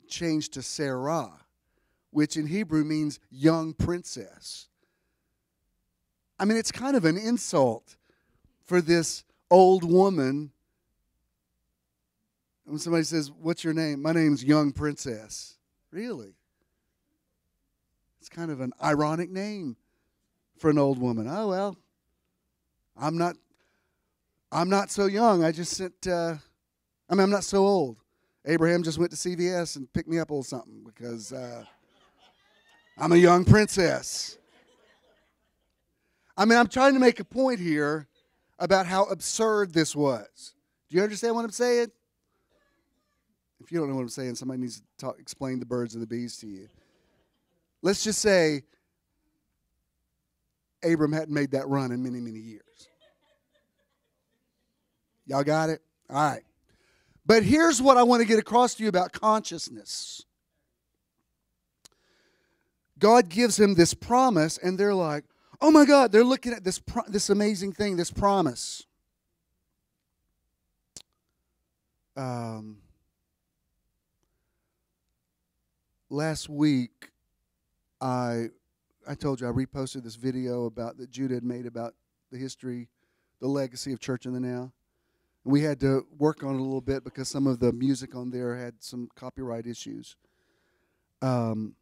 changed to Sarah, which in Hebrew means young princess. I mean, it's kind of an insult for this old woman. When somebody says, "What's your name?" "My name's Young Princess." Really? It's kind of an ironic name for an old woman. Oh, well, I'm not so young. I'm not so old. Abraham just went to CVS and picked me up a little something because I'm a young princess. I mean, I'm trying to make a point here about how absurd this was. Do you understand what I'm saying? If you don't know what I'm saying, somebody needs to explain the birds and the bees to you. Let's just say Abram hadn't made that run in many, many years. Y'all got it? All right. But here's what I want to get across to you about consciousness. God gives him this promise, and they're like, oh my God, they're looking at this amazing thing, this promise. Last week, I told you I reposted this video that Judah had made about the history, the legacy of Church in the Now. And we had to work on it a little bit because some of the music on there had some copyright issues. And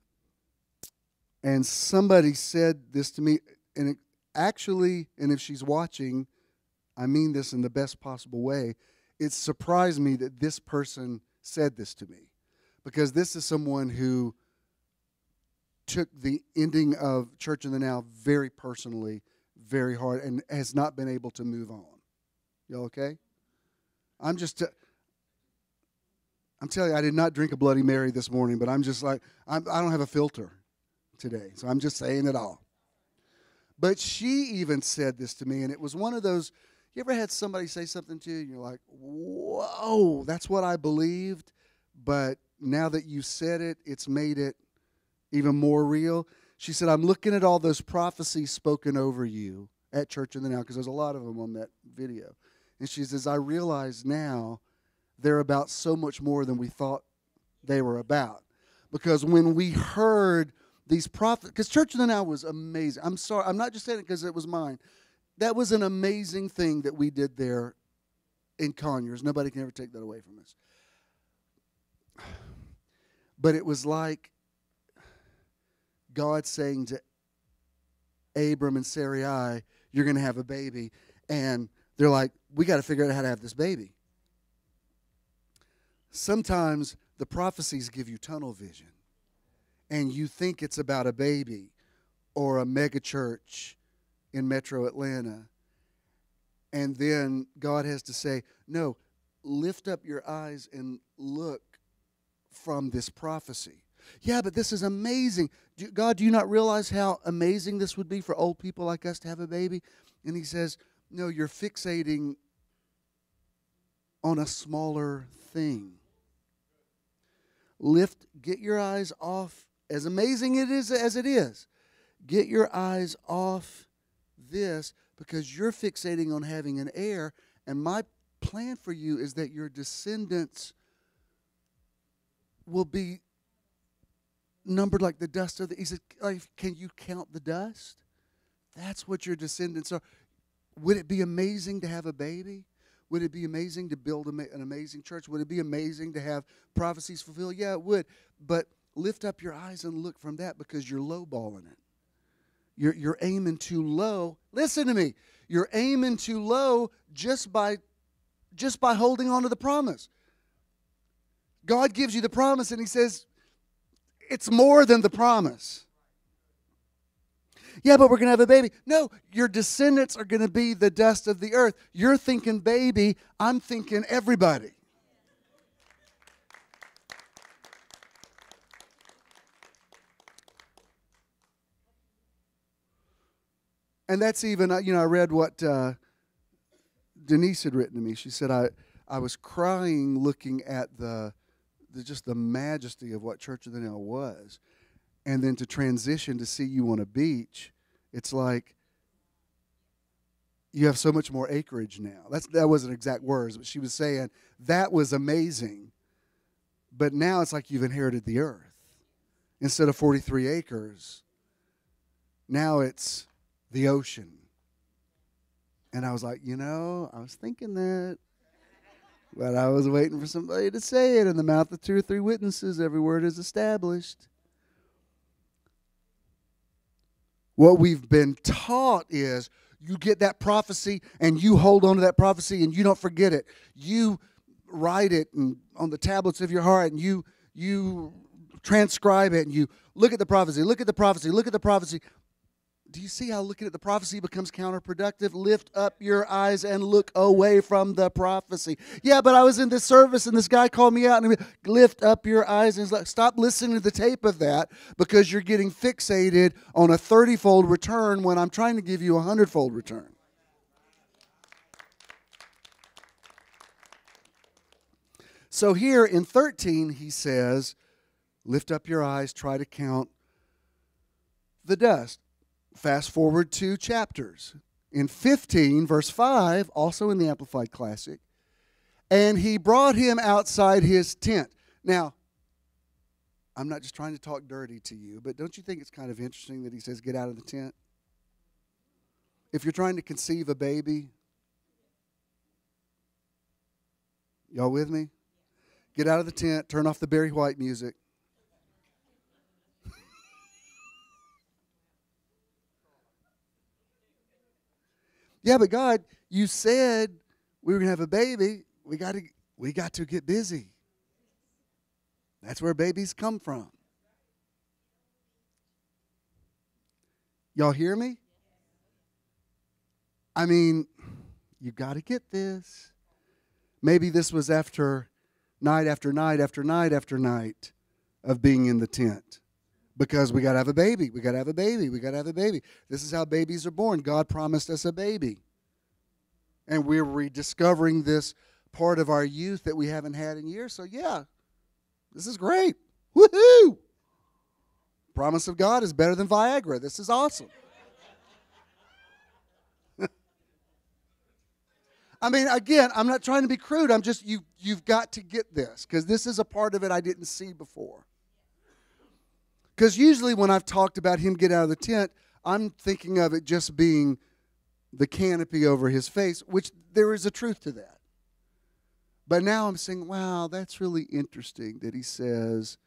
somebody said this to me, and and if she's watching, I mean this in the best possible way, it surprised me that this person said this to me. Because this is someone who took the ending of Church in the Now very personally, very hard, and has not been able to move on. Y'all okay? I'm telling you, I did not drink a Bloody Mary this morning, but I'm just like, I don't have a filter today, so I'm just saying it all. But she even said this to me, and it was one of those, you ever had somebody say something to you, and you're like, whoa, that's what I believed, but now that you said it, it's made it even more real. She said, I'm looking at all those prophecies spoken over you at Church in the Now, because there's a lot of them on that video. And she says, I realize now they're about so much more than we thought they were about. Because when we heard these prophets, because Church in the Now was amazing. I'm sorry, I'm not just saying it because it was mine. That was an amazing thing that we did there in Conyers. Nobody can ever take that away from us. But it was like God saying to Abram and Sarai, you're going to have a baby. And they're like, we got to figure out how to have this baby. Sometimes the prophecies give you tunnel vision. And you think it's about a baby or a mega church in Metro Atlanta. And then God has to say, no, lift up your eyes and look from this prophecy. Yeah, but this is amazing. God, do you not realize how amazing this would be for old people like us to have a baby? And he says, no, you're fixating on a smaller thing. Get your eyes off, as amazing it is as it is, get your eyes off this, because you're fixating on having an heir, and my plan for you is that your descendants will be numbered like the dust of the... He said, can you count the dust? That's what your descendants are. Would it be amazing to have a baby? Would it be amazing to build an amazing church? Would it be amazing to have prophecies fulfilled? Yeah, it would. But lift up your eyes and look from that, because you're lowballing it. You're aiming too low. Listen to me. You're aiming too low just by holding on to the promise. God gives you the promise, and he says, it's more than the promise. Yeah, but we're going to have a baby. No, your descendants are going to be the dust of the earth. You're thinking baby. I'm thinking everybody. And that's even, I read what Denise had written to me. She said, I was crying looking at just the majesty of what Church of the Now was. And then to transition to see you on a beach, it's like you have so much more acreage now. That wasn't exact words, but she was saying that was amazing. But now it's like you've inherited the earth. Instead of 43 acres, now it's the ocean. And I was like, I was thinking that. But I was waiting for somebody to say it. In the mouth of 2 or 3 witnesses, every word is established. What we've been taught is you get that prophecy and you hold on to that prophecy and you don't forget it. You write it on the tablets of your heart, and you transcribe it, and you look at the prophecy, look at the prophecy, look at the prophecy. Do you see how looking at the prophecy becomes counterproductive? Lift up your eyes and look away from the prophecy. Yeah, but I was in this service and this guy called me out, and lift up your eyes and stop listening to the tape of that, because you're getting fixated on a 30-fold return when I'm trying to give you a 100-fold return. So here in 13, he says, lift up your eyes, try to count the dust. Fast forward 2 chapters. In 15, verse 5, also in the Amplified Classic, and he brought him outside his tent. Now, I'm not just trying to talk dirty to you, but don't you think it's kind of interesting that he says, get out of the tent? If you're trying to conceive a baby, y'all with me? Get out of the tent, turn off the Barry White music. Yeah, but God, you said we were going to have a baby. We got to get busy. That's where babies come from. Y'all hear me? I mean, you got to get this. Maybe this was after night after night after night after night of being in the tent. Because we got to have a baby. We got to have a baby. We got to have a baby. This is how babies are born. God promised us a baby. And we're rediscovering this part of our youth that we haven't had in years. So, yeah, this is great. Woohoo! Promise of God is better than Viagra. This is awesome. I mean, again, I'm not trying to be crude. I'm just, you've got to get this, because this is a part of it I didn't see before. Because usually when I've talked about him get out of the tent, I'm thinking of it just being the canopy over his face, which there is a truth to that. But now I'm saying, wow, that's really interesting that he says,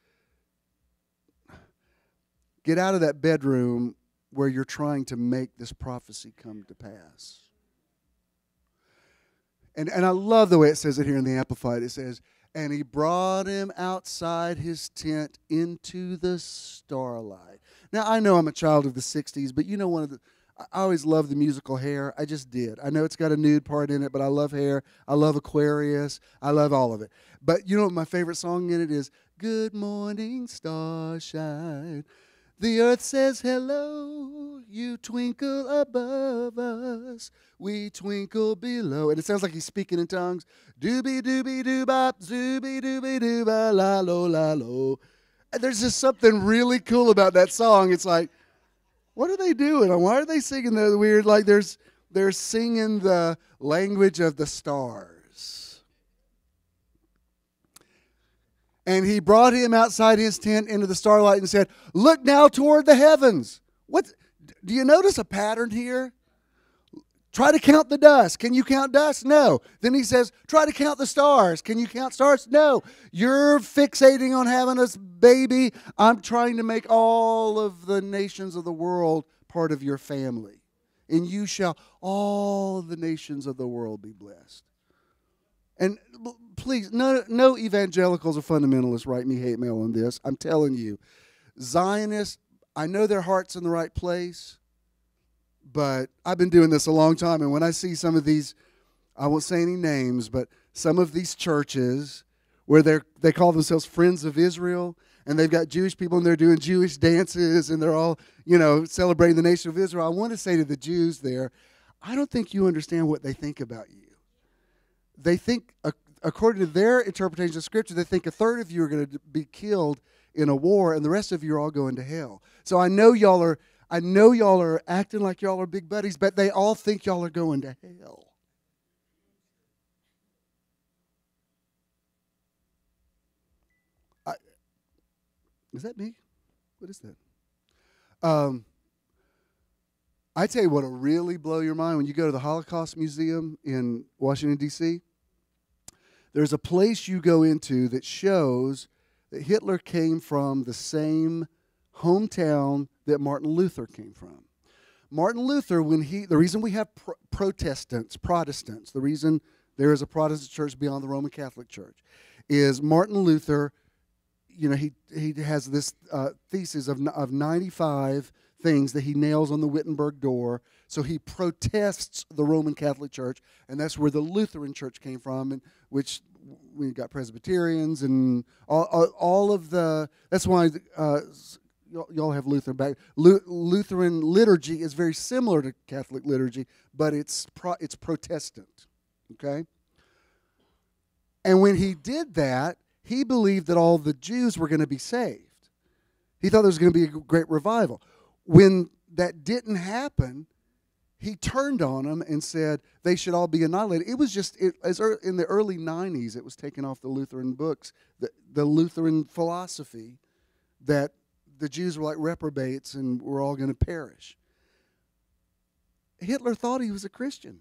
Get out of that bedroom where you're trying to make this prophecy come to pass. And I love the way it says it here in the Amplified. It says, and he brought him outside his tent into the starlight. Now, I know I'm a child of the 60s, but you know I always loved the musical Hair. I just did. I know it's got a nude part in it, but I love Hair. I love Aquarius. I love all of it. But you know what my favorite song in it is? Good morning, starshine. The earth says hello, you twinkle above us, we twinkle below. And it sounds like he's speaking in tongues. Doobie doobie doobop, zooby doobie dooba, la lo la lo. And there's just something really cool about that song. It's like, what are they doing? Why are they singing the weird, like they're singing the language of the stars. And he brought him outside his tent into the starlight and said, look now toward the heavens. Do you notice a pattern here? Try to count the dust. Can you count dust? No. Then he says, try to count the stars. Can you count stars? No. You're fixating on having a baby. I'm trying to make all of the nations of the world part of your family. And you shall all the nations of the world be blessed. And please, no evangelicals or fundamentalists write me hate mail on this. I'm telling you, Zionists, I know their heart's in the right place, but I've been doing this a long time, and when I see some of these, I won't say any names, but some of these churches where they call themselves Friends of Israel, and they've got Jewish people, and they're doing Jewish dances, and they're all, celebrating the nation of Israel. I want to say to the Jews there, I don't think you understand what they think about you. They think, according to their interpretation of Scripture, they think a third of you are going to be killed in a war, and the rest of you are all going to hell. So I know y'all are acting like y'all are big buddies, but they all think y'all are going to hell. Is that me? What is that? I tell you what'll really blow your mind when you go to the Holocaust Museum in Washington, D.C. There's a place you go into that shows that Hitler came from the same hometown that Martin Luther came from. Martin Luther, the reason we have Protestants, the reason there is a Protestant church beyond the Roman Catholic Church, is Martin Luther, he has this thesis of 95 things that he nails on the Wittenberg door. So he protests the Roman Catholic Church, and that's where the Lutheran Church came from, and which we got Presbyterians and all of the. That's why y'all have Lutheran back. Lutheran liturgy is very similar to Catholic liturgy, but it's Protestant. Okay. And when he did that, he believed that all the Jews were going to be saved. He thought there was going to be a great revival. When that didn't happen, he turned on them and said they should all be annihilated. It was just, in the early 90s, it was taken off the Lutheran books, the Lutheran philosophy that the Jews were like reprobates and were all going to perish. Hitler thought he was a Christian.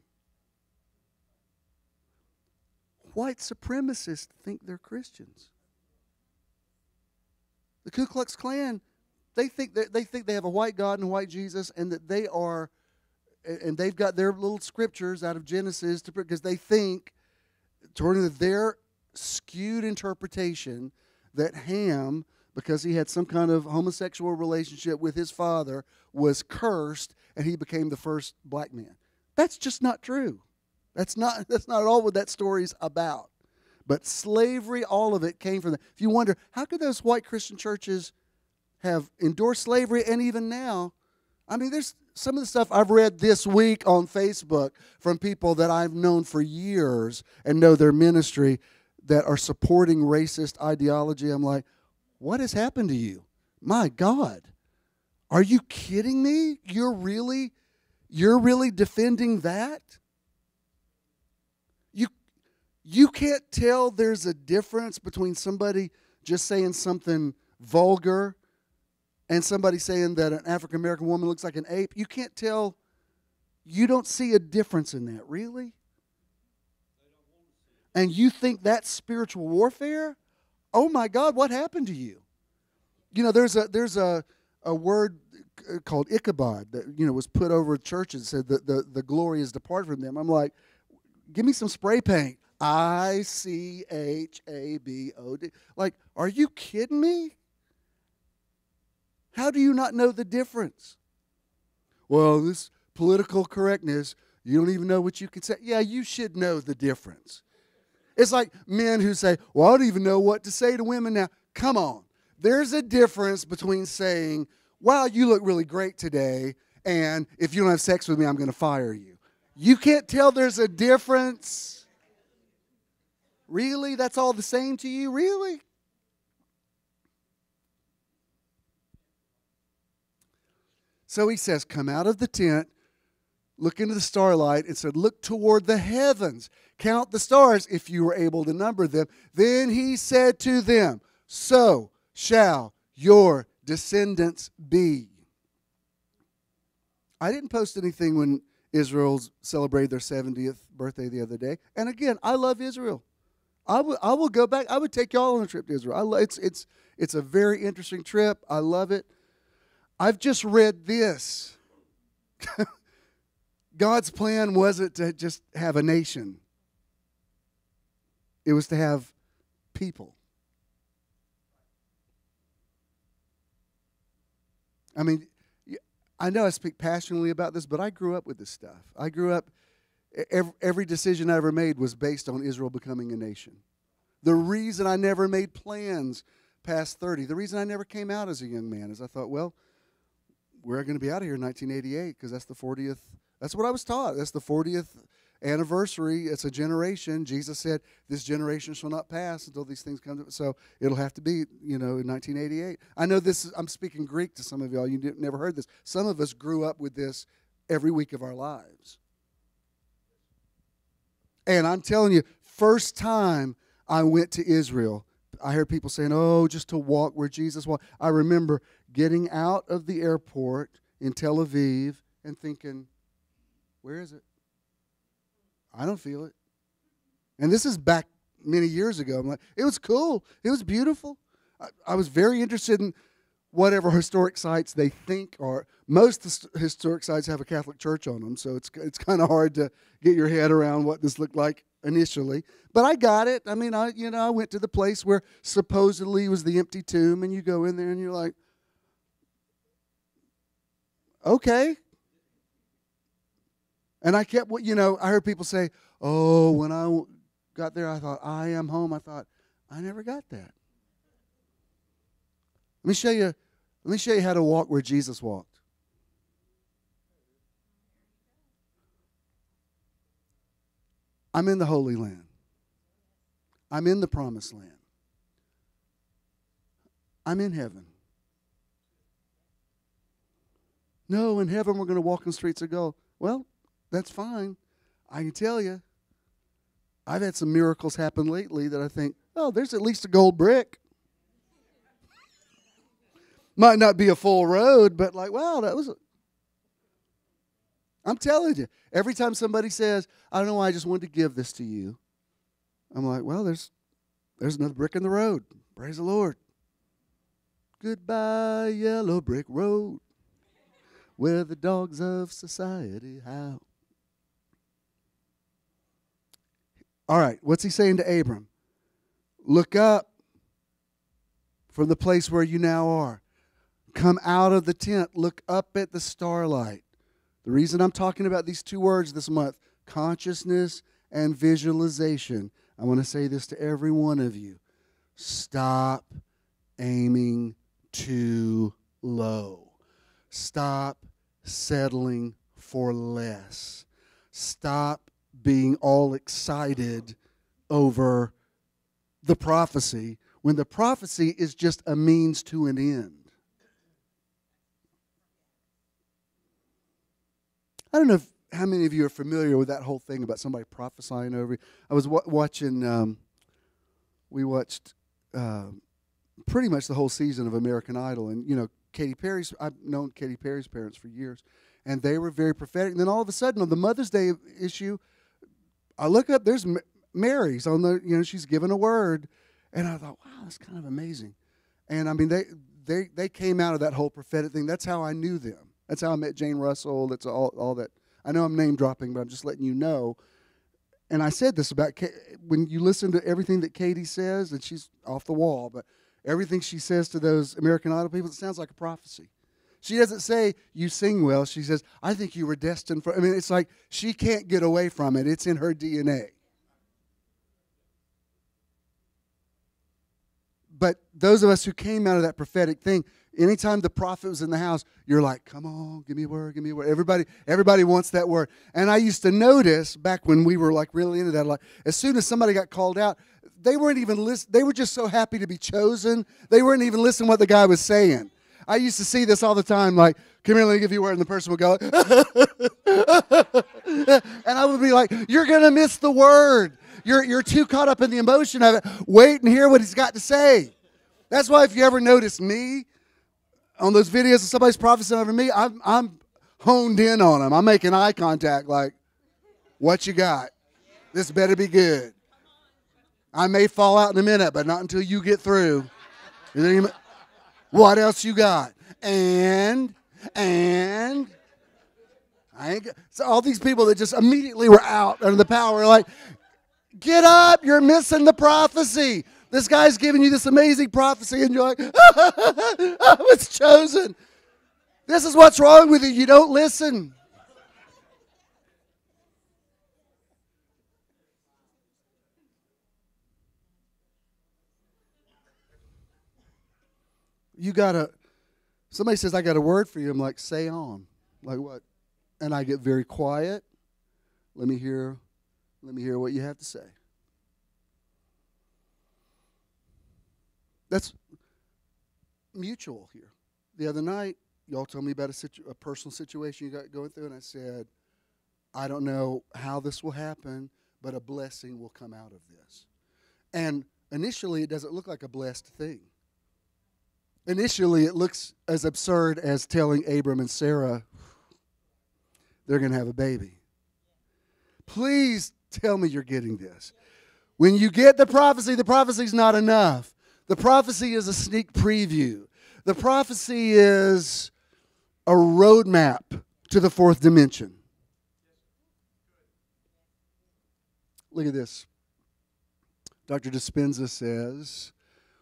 White supremacists think they're Christians. The Ku Klux Klan, they think they have a white God and a white Jesus, and that they are, and they've got their little scriptures out of Genesis because they think, according to their skewed interpretation, that Ham, because he had some kind of homosexual relationship with his father, was cursed, and he became the first black man. That's just not true. That's not at all what that story's about. But slavery, all of it came from that. If you wonder, how could those white Christian churches have endorsed slavery? And even now, I mean, there's some of the stuff I've read this week on Facebook from people that I've known for years and know their ministry that are supporting racist ideology. I'm like, what has happened to you? My God, are you kidding me? You're really defending that? You can't tell there's a difference between somebody just saying something vulgar and somebody saying that an African American woman looks like an ape. You can't tell. You don't see a difference in that, really? And you think that's spiritual warfare? Oh my God, what happened to you? You know, there's a a word called Ichabod that was put over churches, said that the glory is departed from them. I'm like, give me some spray paint. ICHABOD. Like, are you kidding me? How do you not know the difference? Well, this political correctness, you don't even know what you can say. Yeah, you should know the difference. It's like men who say, well, I don't even know what to say to women now. Come on. There's a difference between saying, wow, you look really great today, and if you don't have sex with me, I'm going to fire you. You can't tell there's a difference. Really? That's all the same to you? Really? So he says, come out of the tent, look into the starlight, and said, look toward the heavens. Count the stars if you were able to number them. Then he said to them, so shall your descendants be. I didn't post anything when Israel celebrated their 70th birthday the other day. And again, I love Israel. I will go back. I would take y'all on a trip to Israel. It's a very interesting trip. I love it. I've just read this. God's plan wasn't to just have a nation. It was to have people. I mean, I know I speak passionately about this, but I grew up with this stuff. I grew up, every decision I ever made was based on Israel becoming a nation. The reason I never made plans past 30, the reason I never came out as a young man is I thought, well, we're going to be out of here in 1988 because that's the 40th. That's what I was taught. That's the 40th anniversary. It's a generation. Jesus said, this generation shall not pass until these things come to. So it'll have to be, in 1988. I know this is, I'm speaking Greek to some of y'all. You never heard this. Some of us grew up with this every week of our lives. And I'm telling you, first time I went to Israel, I heard people saying, oh, just to walk where Jesus walked. I remember getting out of the airport in Tel Aviv and thinking, where is it? I don't feel it. And this is back many years ago. I'm like, it was cool. It was beautiful. I was very interested in whatever historic sites they think are. Most historic sites have a Catholic church on them, so it's kind of hard to get your head around what this looked like initially. But I got it. I mean, I went to the place where supposedly was the empty tomb, and you go in there and you're like, okay. And I kept, I heard people say, oh, when I got there, I thought, I am home. I thought, I never got that. Let me show you how to walk where Jesus walked. I'm in the Holy Land. I'm in the Promised Land. I'm in heaven. No, in heaven we're going to walk in streets of gold. Well, that's fine. I can tell you, I've had some miracles happen lately that I think, oh, there's at least a gold brick. Might not be a full road, but like, wow, that was I'm telling you, every time somebody says, I don't know why I just wanted to give this to you, I'm like, well, there's another brick in the road. Praise the Lord. Goodbye, yellow brick road, where the dogs of society howl. All right, what's he saying to Abram? Look up from the place where you now are. Come out of the tent. Look up at the starlight. The reason I'm talking about these two words this month, consciousness and visualization, I want to say this to every one of you. Stop aiming too low. Stop settling for less. Stop being all excited over the prophecy when the prophecy is just a means to an end. I don't know how many of you are familiar with that whole thing about somebody prophesying over you. I was watching, we watched pretty much the whole season of American Idol. And, I've known Katy Perry's parents for years. And they were very prophetic. And then all of a sudden, on the Mother's Day issue, I look up, there's Mary's on the, she's given a word. And I thought, wow, that's kind of amazing. And I mean, they came out of that whole prophetic thing. That's how I knew them. That's how I met Jane Russell. That's all that. I know I'm name dropping, but I'm just letting you know. And I said this about when you listen to everything that Katie says, and she's off the wall, but everything she says to those American Idol people, it sounds like a prophecy. She doesn't say, you sing well. She says, I think you were destined for. I mean, it's like she can't get away from it. It's in her DNA. But those of us who came out of that prophetic thing, anytime the prophet was in the house, you're like, come on, give me a word, give me a word. Everybody wants that word. And I used to notice back when we were like really into that, like as soon as somebody got called out, they weren't even listening. They were just so happy to be chosen. They weren't even listening to what the guy was saying. I used to see this all the time, like, come here, let me give you a word, and the person would go, and I would be like, you're going to miss the word. You're too caught up in the emotion of it. Wait and hear what he's got to say. That's why if you ever notice me on those videos of somebody's prophesying over me, I'm honed in on them. I'm making eye contact like, what you got? This better be good. I may fall out in a minute, but not until you get through. What else you got? And I ain't got, so all these people that just immediately were out under the power, like, get up, you're missing the prophecy. This guy's giving you this amazing prophecy, and you're like, I was chosen. This is what's wrong with you. You don't listen. Somebody says, I got a word for you. I'm like, say on. Like what? And I get very quiet. Let me hear what you have to say. That's mutual here. The other night, y'all told me about a personal situation you got going through, and I said, I don't know how this will happen, but a blessing will come out of this. And initially, it doesn't look like a blessed thing. Initially, it looks as absurd as telling Abram and Sarah they're going to have a baby. Please tell me you're getting this. When you get the prophecy's not enough. The prophecy is a sneak preview. The prophecy is a roadmap to the fourth dimension. Look at this. Dr. Dispenza says,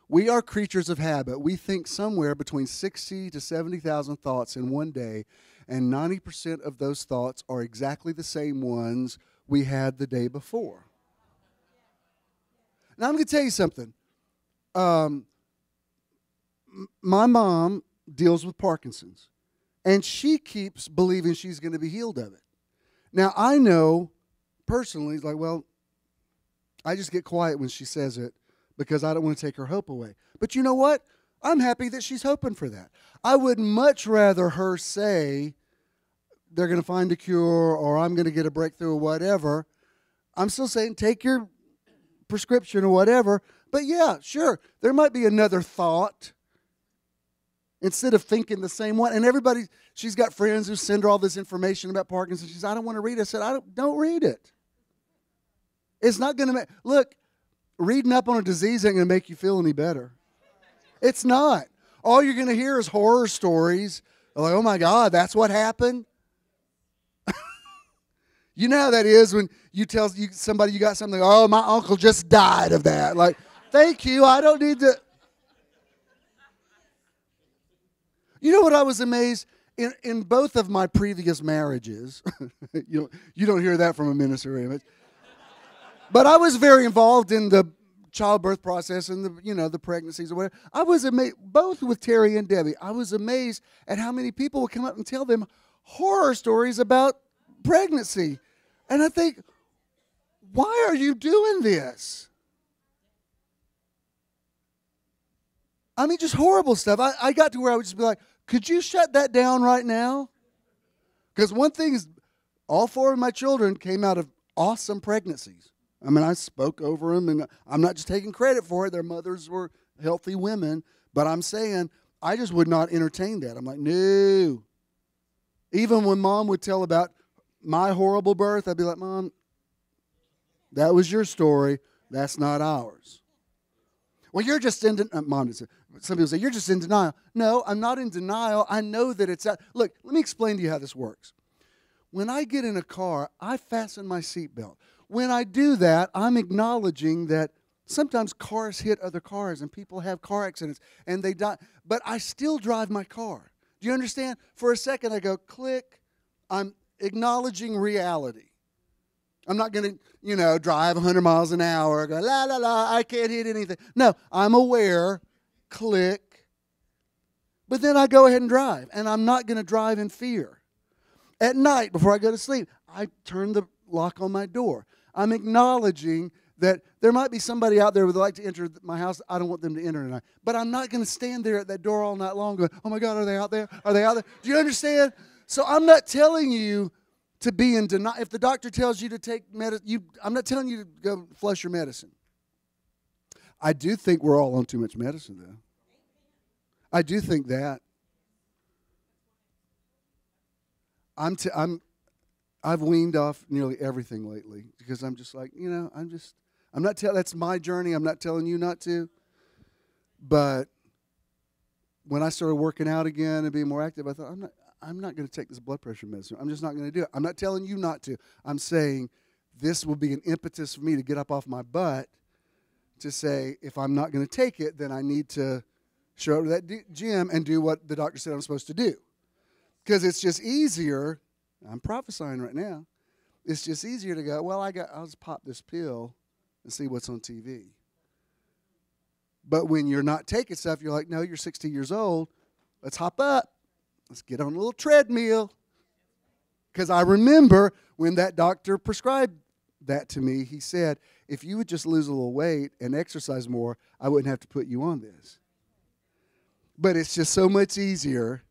we are creatures of habit. We think somewhere between 60 to 70,000 thoughts in one day, and 90% of those thoughts are exactly the same ones we had the day before. Now, I'm going to tell you something. My mom deals with Parkinson's, and she keeps believing she's going to be healed of it. Now, I know personally, like, well, I just get quiet when she says it because I don't want to take her hope away. But you know what? I'm happy that she's hoping for that. I would much rather her say they're going to find a cure or I'm going to get a breakthrough or whatever. I'm still saying take your prescription or whatever. But yeah, sure, there might be another thought instead of thinking the same one. And she's got friends who send her all this information about Parkinson's. She says, I don't want to read it. I said, don't read it. It's not going to look, reading up on a disease ain't going to make you feel any better. It's not. All you're going to hear is horror stories. Like, oh my God, that's what happened? You know how that is when you tell somebody you got something, oh, my uncle just died of that. Like, thank you, I don't need to. You know what I was amazed? In both of my previous marriages, you don't hear that from a minister very much. But I was very involved in the childbirth process and the pregnancies or whatever. I was amazed, both with Terry and Debbie, I was amazed at how many people would come up and tell them horror stories about pregnancy. And I think, why are you doing this? I mean, just horrible stuff. I got to where I would just be like, could you shut that down right now? Because one thing is, all 4 of my children came out of awesome pregnancies. I mean, I spoke over them, and I'm not just taking credit for it. Their mothers were healthy women. But I'm saying, I just would not entertain that. I'm like, no. Even when Mom would tell about my horrible birth, I'd be like, Mom, that was your story. That's not ours. Well, you're just in Mom, some people say, you're just in denial. No, I'm not in denial. I know that it's out. Look, let me explain to you how this works. When I get in a car, I fasten my seatbelt. When I do that, I'm acknowledging that sometimes cars hit other cars and people have car accidents and they die. But I still drive my car. Do you understand? For a second, I go, click. I'm acknowledging reality. I'm not going to, drive 100 miles an hour, go, la, la, la, I can't hit anything. No, I'm aware, click. But then I go ahead and drive, and I'm not going to drive in fear. At night, before I go to sleep, I turn the lock on my door. I'm acknowledging that there might be somebody out there who would like to enter my house. I don't want them to enter tonight. But I'm not going to stand there at that door all night long going, oh, my God, are they out there? Are they out there? Do you understand? So I'm not telling you to be in denial. If the doctor tells you to take medicine, I'm not telling you to go flush your medicine. I do think we're all on too much medicine, though. I do think that. I've weaned off nearly everything lately because I'm just like, I'm not telling. That's my journey. I'm not telling you not to. But when I started working out again and being more active, I thought, I'm not going to take this blood pressure medicine. I'm just not going to do it. I'm not telling you not to. I'm saying this will be an impetus for me to get up off my butt to say, if I'm not going to take it, then I need to show up to that gym and do what the doctor said I'm supposed to do. Because it's just easier. I'm prophesying right now. It's just easier to go, well, I'll just pop this pill and see what's on TV. But when you're not taking stuff, you're like, no, you're 60 years old. Let's hop up. Let's get on a little treadmill. Because I remember when that doctor prescribed that to me, he said, if you would just lose a little weight and exercise more, I wouldn't have to put you on this. But it's just so much easier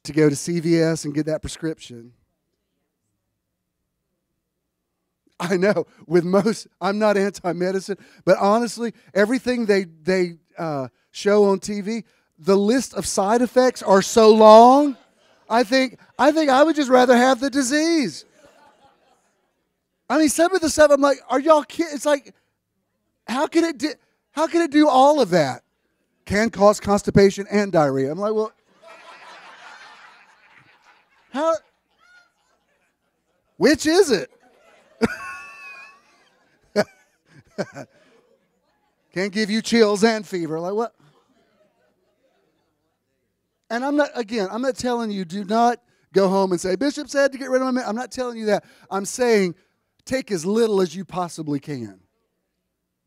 to go to CVS and get that prescription. I know, I'm not anti-medicine, but honestly, everything they show on TV, the list of side effects are so long. I think I would just rather have the disease. I mean, some of the stuff I'm like, are y'all kidding? It's like, how can it do all of that? Can cause constipation and diarrhea. I'm like, well, how? Which is it? Can give you chills and fever. Like what? And I'm not telling you, do not go home and say, Bishop said to get rid of my man. I'm not telling you that. I'm saying take as little as you possibly can.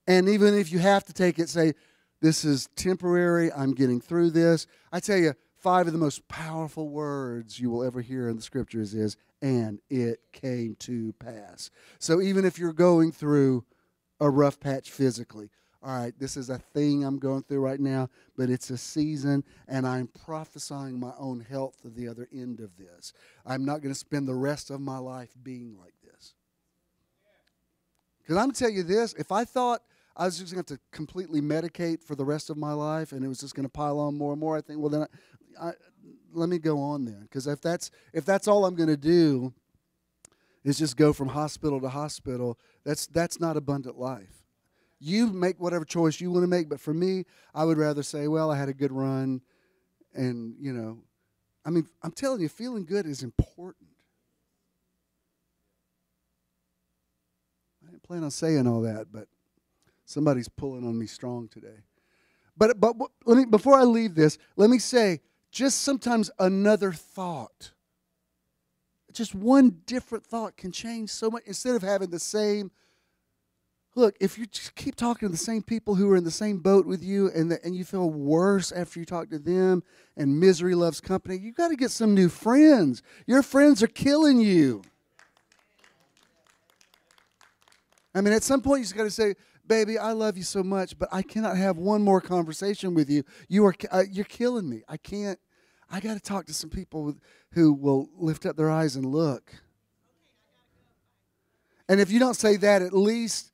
And even if you have to take it, say, this is temporary. I'm getting through this. I tell you, 5 of the most powerful words you will ever hear in the scriptures is, and it came to pass. So even if you're going through a rough patch physically, all right, this is a thing I'm going through right now, but it's a season, and I'm prophesying my own health at the other end of this. I'm not going to spend the rest of my life being like this. Because I'm going to tell you this, if I thought I was just going to have to completely medicate for the rest of my life and it was just going to pile on more and more, I think, well, then let me go on then. Because if that's all I'm going to do is just go from hospital to hospital, that's not abundant life. You make whatever choice you want to make, but for me, I would rather say, well, I had a good run, and, I mean, I'm telling you, feeling good is important. I didn't plan on saying all that, but somebody's pulling on me strong today. But before I leave this, let me say, just sometimes another thought, just one different thought can change so much. Instead of having the same, look, if you just keep talking to the same people who are in the same boat with you and you feel worse after you talk to them and misery loves company, you got to get some new friends. Your friends are killing you. I mean, at some point you just got to say, baby, I love you so much, but I cannot have one more conversation with you. You're killing me. I got to talk to some people who will lift up their eyes and look. And if you don't say that, at least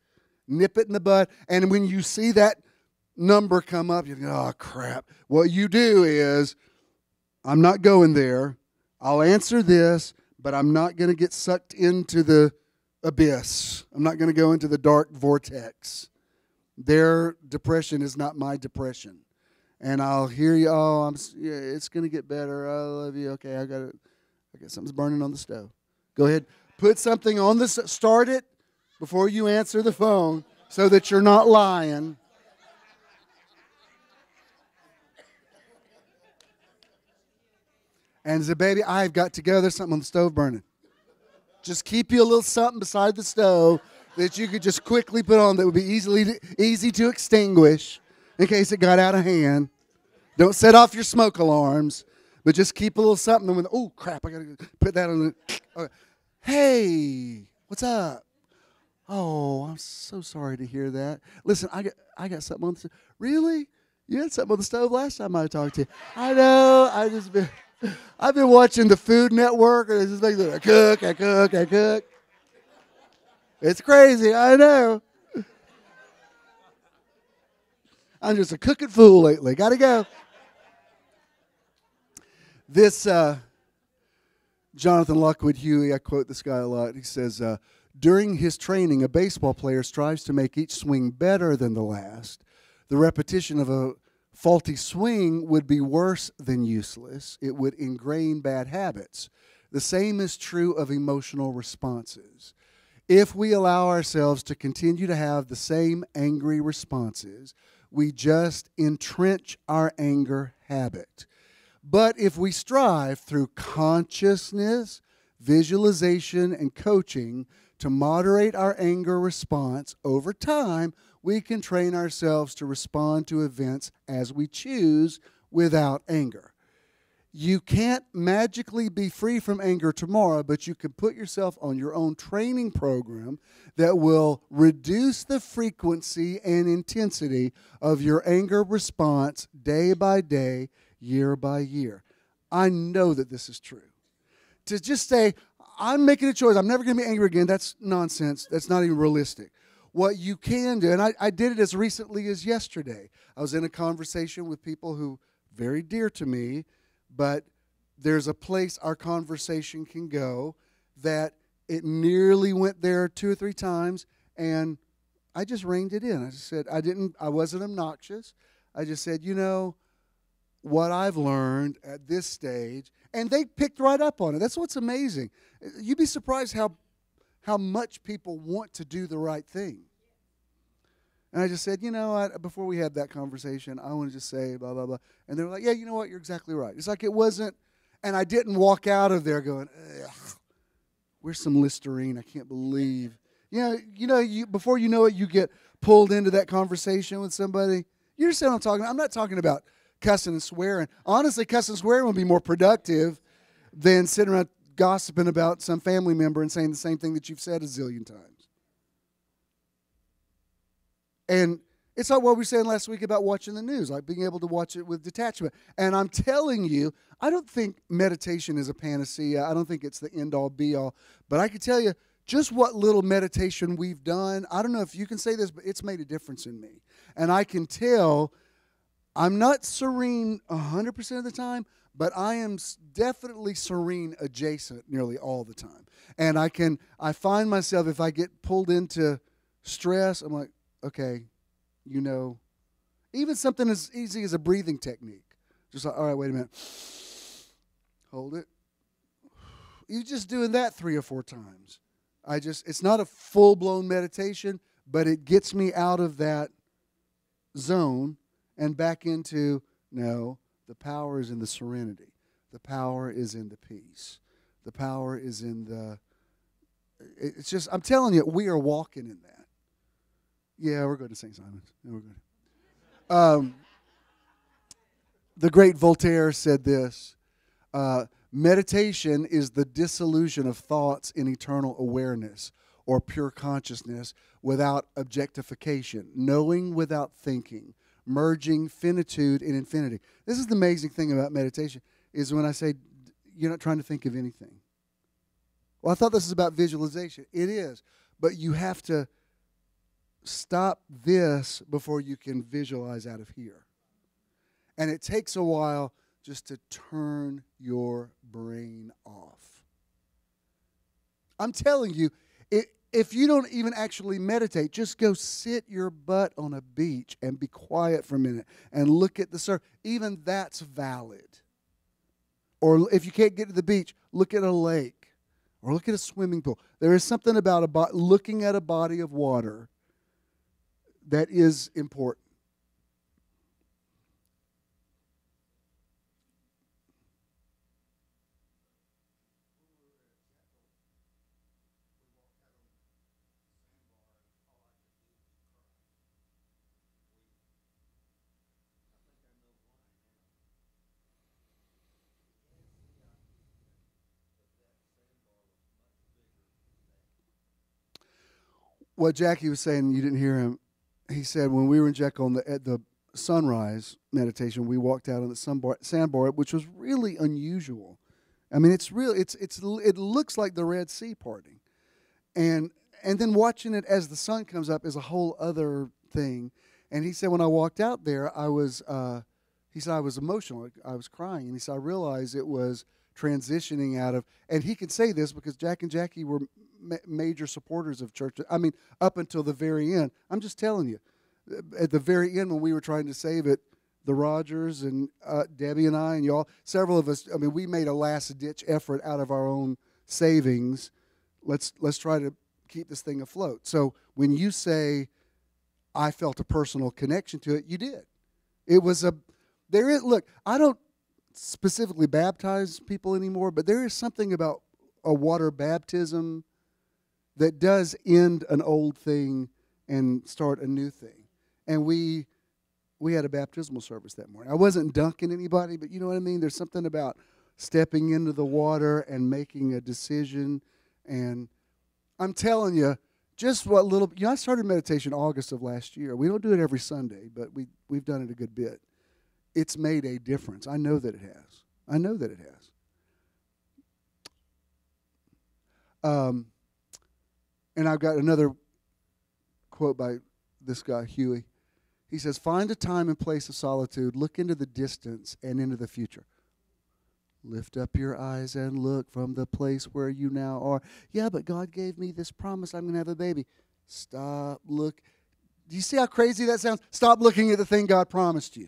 nip it in the bud. And when you see that number come up, you go, oh, crap. What you do is, I'm not going there. I'll answer this, but I'm not going to get sucked into the abyss. I'm not going to go into the dark vortex. Their depression is not my depression. And I'll hear you, oh, yeah, it's going to get better. I love you. Okay, I got something's burning on the stove. Go ahead. Put something on the start it before you answer the phone so that you're not lying. And say, baby, I've got to go. There's something on the stove burning. Just keep you a little something beside the stove that you could just quickly put on that would be easy to extinguish in case it got out of hand. Don't set off your smoke alarms, but just keep a little something. When, oh, crap, I got to put that on the... Okay. Hey, what's up? Oh, I'm so sorry to hear that. Listen, I got something on the stove. Really? You had something on the stove last time I talked to you. I know. I've been watching the Food Network, and it's just like, I cook. It's crazy, I know. I'm just a cooking fool lately. Got to go. This Jonathan Lockwood Huey, I quote this guy a lot. He says, during his training, a baseball player strives to make each swing better than the last. The repetition of a faulty swing would be worse than useless. It would ingrain bad habits. The same is true of emotional responses. If we allow ourselves to continue to have the same angry responses, we just entrench our anger habit. But if we strive through consciousness, visualization, and coaching to moderate our anger response over time, we can train ourselves to respond to events as we choose without anger. You can't magically be free from anger tomorrow, but you can put yourself on your own training program that will reduce the frequency and intensity of your anger response day by day, year by year. I know that this is true. To just say, I'm making a choice, I'm never going to be angry again, that's nonsense. That's not even realistic. What you can do, and I did it as recently as yesterday. I was in a conversation with people who very dear to me, but there's a place our conversation can go that it nearly went there 2 or 3 times, and I just reined it in. I just said, I wasn't obnoxious. I just said, you know, what I've learned at this stage, and they picked right up on it. That's what's amazing. You'd be surprised how much people want to do the right thing. And I just said, you know, before we had that conversation, I want to just say blah, blah, blah. And they were like, yeah, you know what, you're exactly right. It's like it wasn't, and I didn't walk out of there going, ugh, where's some Listerine? I can't believe. Before you know it, you get pulled into that conversation with somebody. You understand what I'm talking about? I'm not talking about cussing and swearing. Honestly, cussing and swearing would be more productive than sitting around gossiping about some family member and saying the same thing that you've said a zillion times. And it's like what we were saying last week about watching the news, like being able to watch it with detachment. And I'm telling you, I don't think meditation is a panacea. I don't think it's the end-all, be-all. But I can tell you, just what little meditation we've done, I don't know if you can say this, but it's made a difference in me. And I can tell I'm not serene 100% of the time, but I am definitely serene adjacent nearly all the time. And I find myself, if I get pulled into stress, I'm like, okay, you know, even something as easy as a breathing technique. Just like, all right, wait a minute. Hold it. You're just doing that 3 or 4 times. It's not a full-blown meditation, but it gets me out of that zone and back into, no, the power is in the serenity. The power is in the peace. The power is in it's just, I'm telling you, we are walking in that. Yeah, we're going to St. Simon's. Yeah, we're good. The great Voltaire said this, meditation is the dissolution of thoughts in eternal awareness or pure consciousness without objectification, knowing without thinking, merging finitude in infinity. This is the amazing thing about meditation, is when I say you're not trying to think of anything. Well, I thought this is about visualization. It is, but you have to stop this before you can visualize out of here. And it takes a while just to turn your brain off. I'm telling you, if you don't even actually meditate, just go sit your butt on a beach and be quiet for a minute and look at the surf. Even that's valid. Or if you can't get to the beach, look at a lake or look at a swimming pool. There is something about looking at a body of water that is important. What Jackie was saying, you didn't hear him. He said when we were in Jekyll at the sunrise meditation, we walked out on the sandbar, which was really unusual. I mean, it looks like the Red Sea parting, and then watching it as the sun comes up is a whole other thing. And he said when I walked out there, he said I was emotional, I was crying, and he said I realized it was transitioning out of, and he can say this because Jack and Jackie were major supporters of church. I mean, up until the very end. I'm just telling you, at the very end when we were trying to save it, the Rogers and Debbie and I and y'all, several of us, I mean, we made a last-ditch effort out of our own savings. Let's try to keep this thing afloat. So when you say, I felt a personal connection to it, you did. It was look, I don't specifically baptize people anymore, but there is something about a water baptism that does end an old thing and start a new thing. And we had a baptismal service that morning. I wasn't dunking anybody, but you know what I mean? There's something about stepping into the water and making a decision. And I'm telling you, just what little, I started meditation August of last year. We don't do it every Sunday, but we've done it a good bit. It's made a difference. I know that it has. I know that it has. And I've got another quote by this guy, Huey. He says, find a time and place of solitude, look into the distance and into the future. Lift up your eyes and look from the place where you now are. Yeah, but God gave me this promise I'm going to have a baby. Stop, look. Do you see how crazy that sounds? Stop looking at the thing God promised you.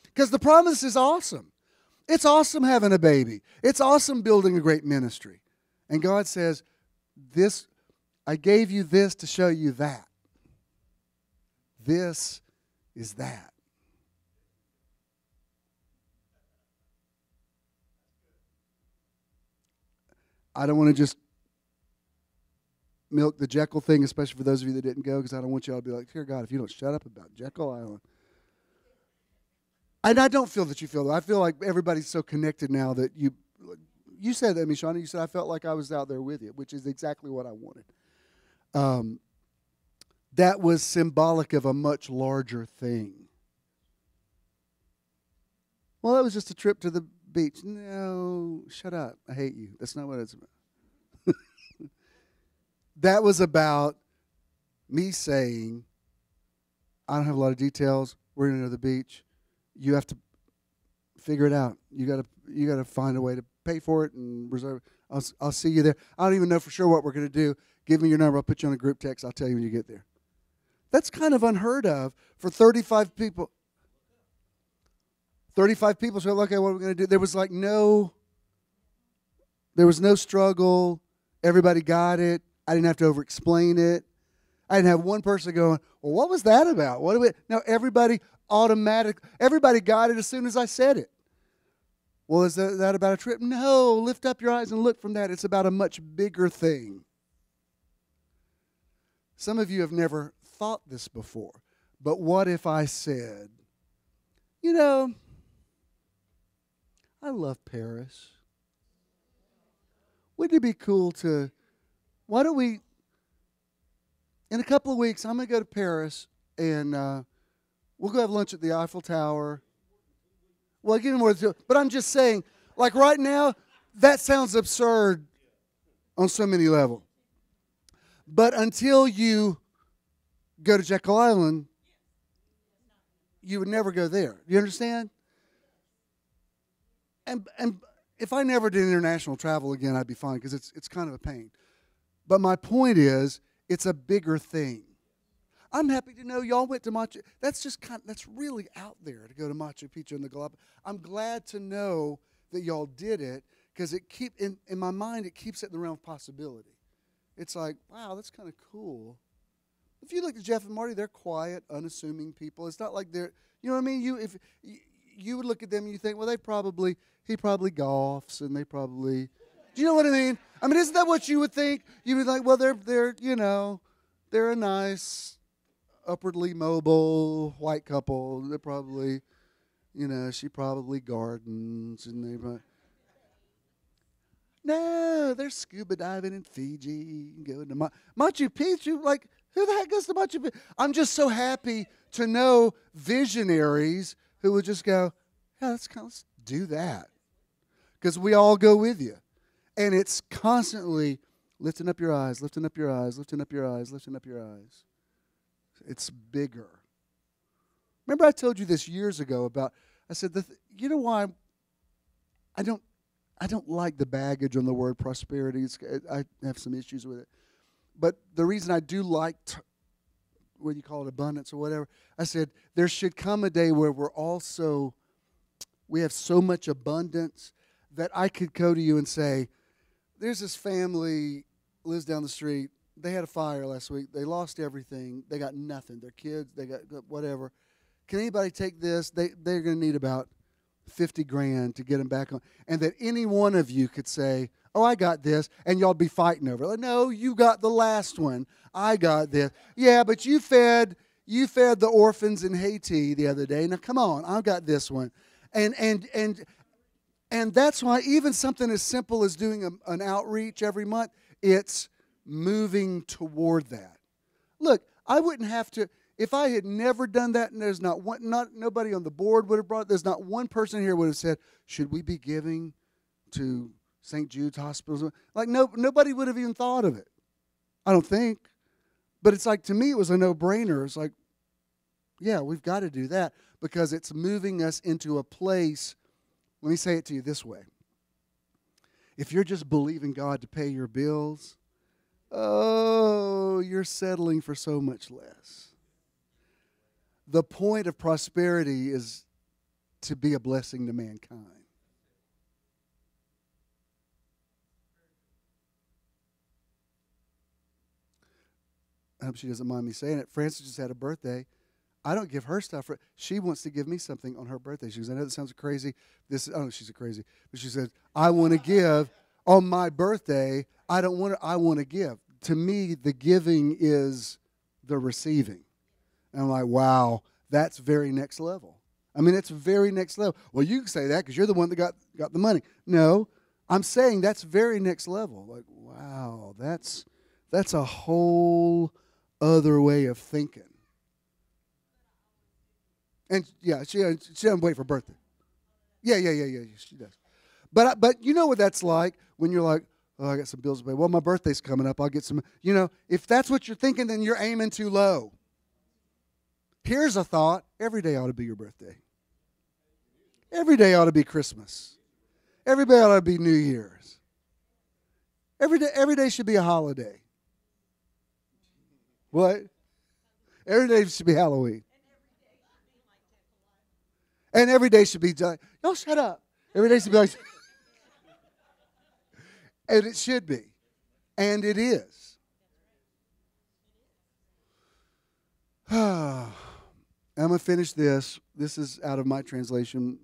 Because the promise is awesome. It's awesome having a baby. It's awesome building a great ministry. And God says, I gave you this to show you that. This is that. I don't want to just milk the Jekyll thing, especially for those of you that didn't go, because I don't want you all to be like, dear God, if you don't shut up about Jekyll Island. And I don't feel that you feel that. I feel like everybody's so connected now that you said that, Mishana. You said, I felt like I was out there with you, which is exactly what I wanted. That was symbolic of a much larger thing. Well, that was just a trip to the beach. No, shut up. I hate you. That's not what it's about. That was about me saying, I don't have a lot of details. We're going to go to the beach. You have to figure it out. You got to find a way to pay for it and reserve it. I'll see you there. I don't even know for sure what we're going to do. Give me your number. I'll put you on a group text. I'll tell you when you get there. That's kind of unheard of for 35 people. 35 people said, okay, what are we going to do? There was no struggle. Everybody got it. I didn't have to over-explain it. I didn't have one person going, well, what was that about? No, everybody got it as soon as I said it. Well, is that about a trip? No, lift up your eyes and look from that. It's about a much bigger thing. Some of you have never thought this before, but what if I said, I love Paris. Wouldn't it be cool why don't we, in a couple of weeks, I'm going to go to Paris, and we'll go have lunch at the Eiffel Tower. Well, again, but I'm just saying, like right now, that sounds absurd on so many levels. But until you go to Jekyll Island, you would never go there. You understand? And if I never did international travel again, I'd be fine because it's kind of a pain. But my point is, it's a bigger thing. I'm happy to know y'all went to Machu. That's really out there to go to Machu Picchu and the Galapagos. I'm glad to know that y'all did it because in my mind it keeps it in the realm of possibility. It's like, wow, that's kind of cool. If you look at Jeff and Marty, they're quiet, unassuming people. It's not like they're, you know what I mean? If you would look at them and you think, well, he probably golfs and they probably, do you know what I mean? I mean, isn't that what you would think? You would be like, well, they're a nice, upwardly mobile white couple. They're probably, she probably gardens and they. No, they're scuba diving in Fiji and going to Machu Picchu. Like, who the heck goes to Machu Picchu? I'm just so happy to know visionaries who would just go, yeah, let's do that. Because we all go with you. And it's constantly lifting up your eyes, lifting up your eyes, lifting up your eyes, lifting up your eyes. It's bigger. Remember I told you this years ago about, I said, you know why I don't like the baggage on the word prosperity. I have some issues with it. But the reason I do like, what do you call it, abundance or whatever, I said there should come a day where we have so much abundance that I could go to you and say, there's this family lives down the street. They had a fire last week. They lost everything. They got nothing. Their kids, they got whatever. Can anybody take this? They're going to need about $50,000 to get them back on, and that any one of you could say, oh, I got this, and y'all be fighting over it. Like, no, you got the last one. I got this. Yeah, but you fed the orphans in Haiti the other day. Now, come on, I've got this one. And that's why even something as simple as doing an outreach every month, it's moving toward that. Look, I wouldn't have to. If I had never done that, and there's nobody on the board would have brought it, there's not one person here would have said, should we be giving to St. Jude's hospitals? Like, nobody would have even thought of it. I don't think. But it's like, to me, it was a no-brainer. It's like, yeah, we've got to do that because it's moving us into a place. Let me say it to you this way. If you're just believing God to pay your bills, oh, you're settling for so much less. The point of prosperity is to be a blessing to mankind. I hope she doesn't mind me saying it. Frances just had a birthday. I don't give her stuff. She wants to give me something on her birthday. She goes, I know that sounds crazy. She's a crazy. But she said, I want to give on my birthday. I want to give. To me, the giving is the receiving. And I'm like, wow, that's very next level. I mean, it's very next level. Well, you can say that because you're the one that got the money. No, I'm saying that's very next level. Like, wow, that's a whole other way of thinking. And yeah, she doesn't wait for birthday. Yeah, she does. But you know what that's like when you're like, oh, I got some bills to pay. Well, my birthday's coming up. I'll get some. If that's what you're thinking, then you're aiming too low. Here's a thought. Every day ought to be your birthday. Every day ought to be Christmas. Every day ought to be New Year's. Every day should be a holiday. What? Every day should be Halloween. And every day should be, y'all shut up. Every day should be like, and it should be. And it is. I'm going to finish this. This is out of my translation,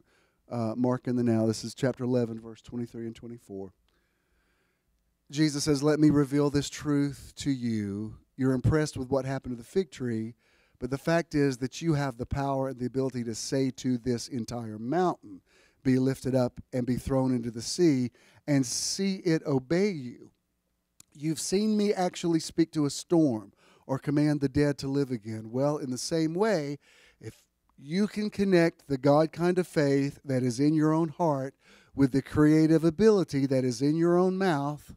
Mark in the Now. This is chapter 11, verse 23 and 24. Jesus says, let me reveal this truth to you. You're impressed with what happened to the fig tree, but the fact is that you have the power and the ability to say to this entire mountain, be lifted up and be thrown into the sea, and see it obey you. You've seen me actually speak to a storm or command the dead to live again. Well, in the same way, if you can connect the God kind of faith that is in your own heart with the creative ability that is in your own mouth,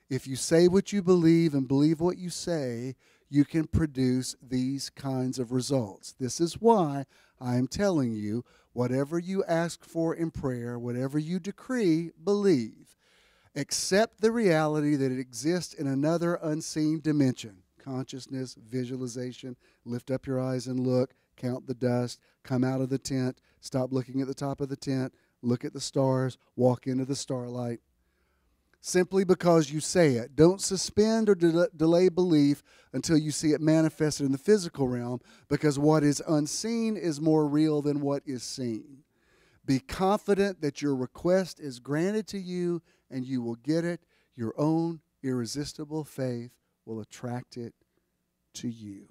if you say what you believe and believe what you say, you can produce these kinds of results. This is why I am telling you, whatever you ask for in prayer, whatever you decree, believe. Accept the reality that it exists in another unseen dimension. Consciousness, visualization, lift up your eyes and look, count the dust, come out of the tent, stop looking at the top of the tent, look at the stars, walk into the starlight. Simply because you say it. Don't suspend or delay belief until you see it manifested in the physical realm, because what is unseen is more real than what is seen. Be confident that your request is granted to you and you will get it. Your own irresistible faith will attract it to you.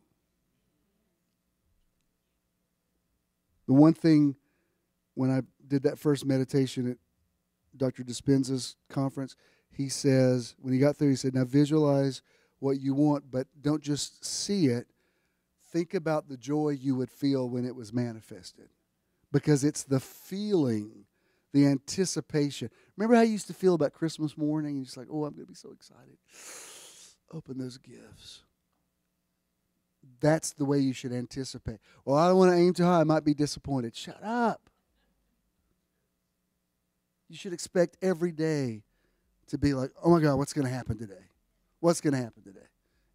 The one thing, when I did that first meditation at Dr. Dispenza's conference, he says, when he got through, he said, now visualize what you want, but don't just see it. Think about the joy you would feel when it was manifested. Because it's the feeling, the anticipation. Remember how you used to feel about Christmas morning? You're just like, oh, I'm going to be so excited. Open those gifts. That's the way you should anticipate. Well, I don't want to aim too high. I might be disappointed. Shut up. You should expect every day to be like, oh my God, what's going to happen today? What's going to happen today?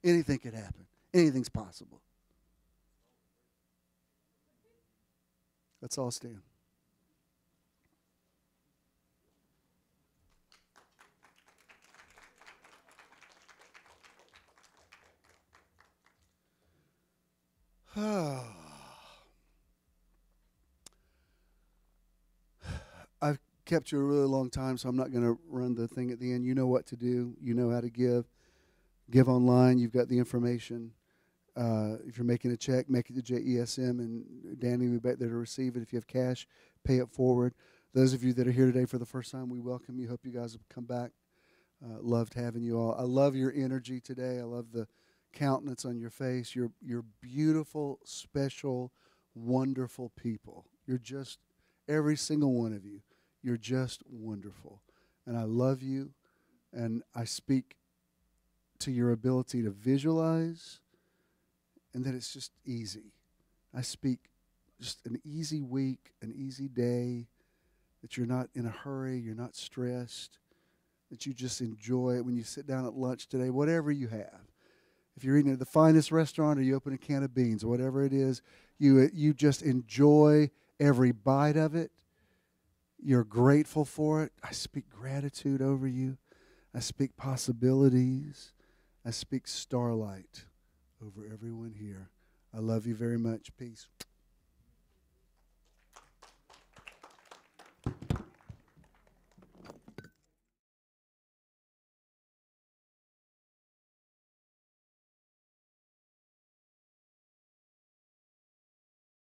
Anything could happen. Anything's possible. Let's all stand. I've kept you a really long time, so I'm not going to run the thing at the end. You know what to do. You know how to give. Give online. You've got the information. If you're making a check, make it to JESM, and Danny will be back there to receive it. If you have cash, pay it forward. Those of you that are here today for the first time, we welcome you. Hope you guys will come back. Loved having you all. I love your energy today. I love the countenance on your face. You're beautiful, special, wonderful people. You're just, every single one of you, you're just wonderful. And I love you, and I speak to your ability to visualize, and that it's just easy. I speak just an easy week, an easy day, that you're not in a hurry, you're not stressed, that you just enjoy it when you sit down at lunch today, whatever you have. If you're eating at the finest restaurant or you open a can of beans or whatever it is, you just enjoy every bite of it. You're grateful for it. I speak gratitude over you. I speak possibilities. I speak starlight over everyone here. I love you very much. Peace.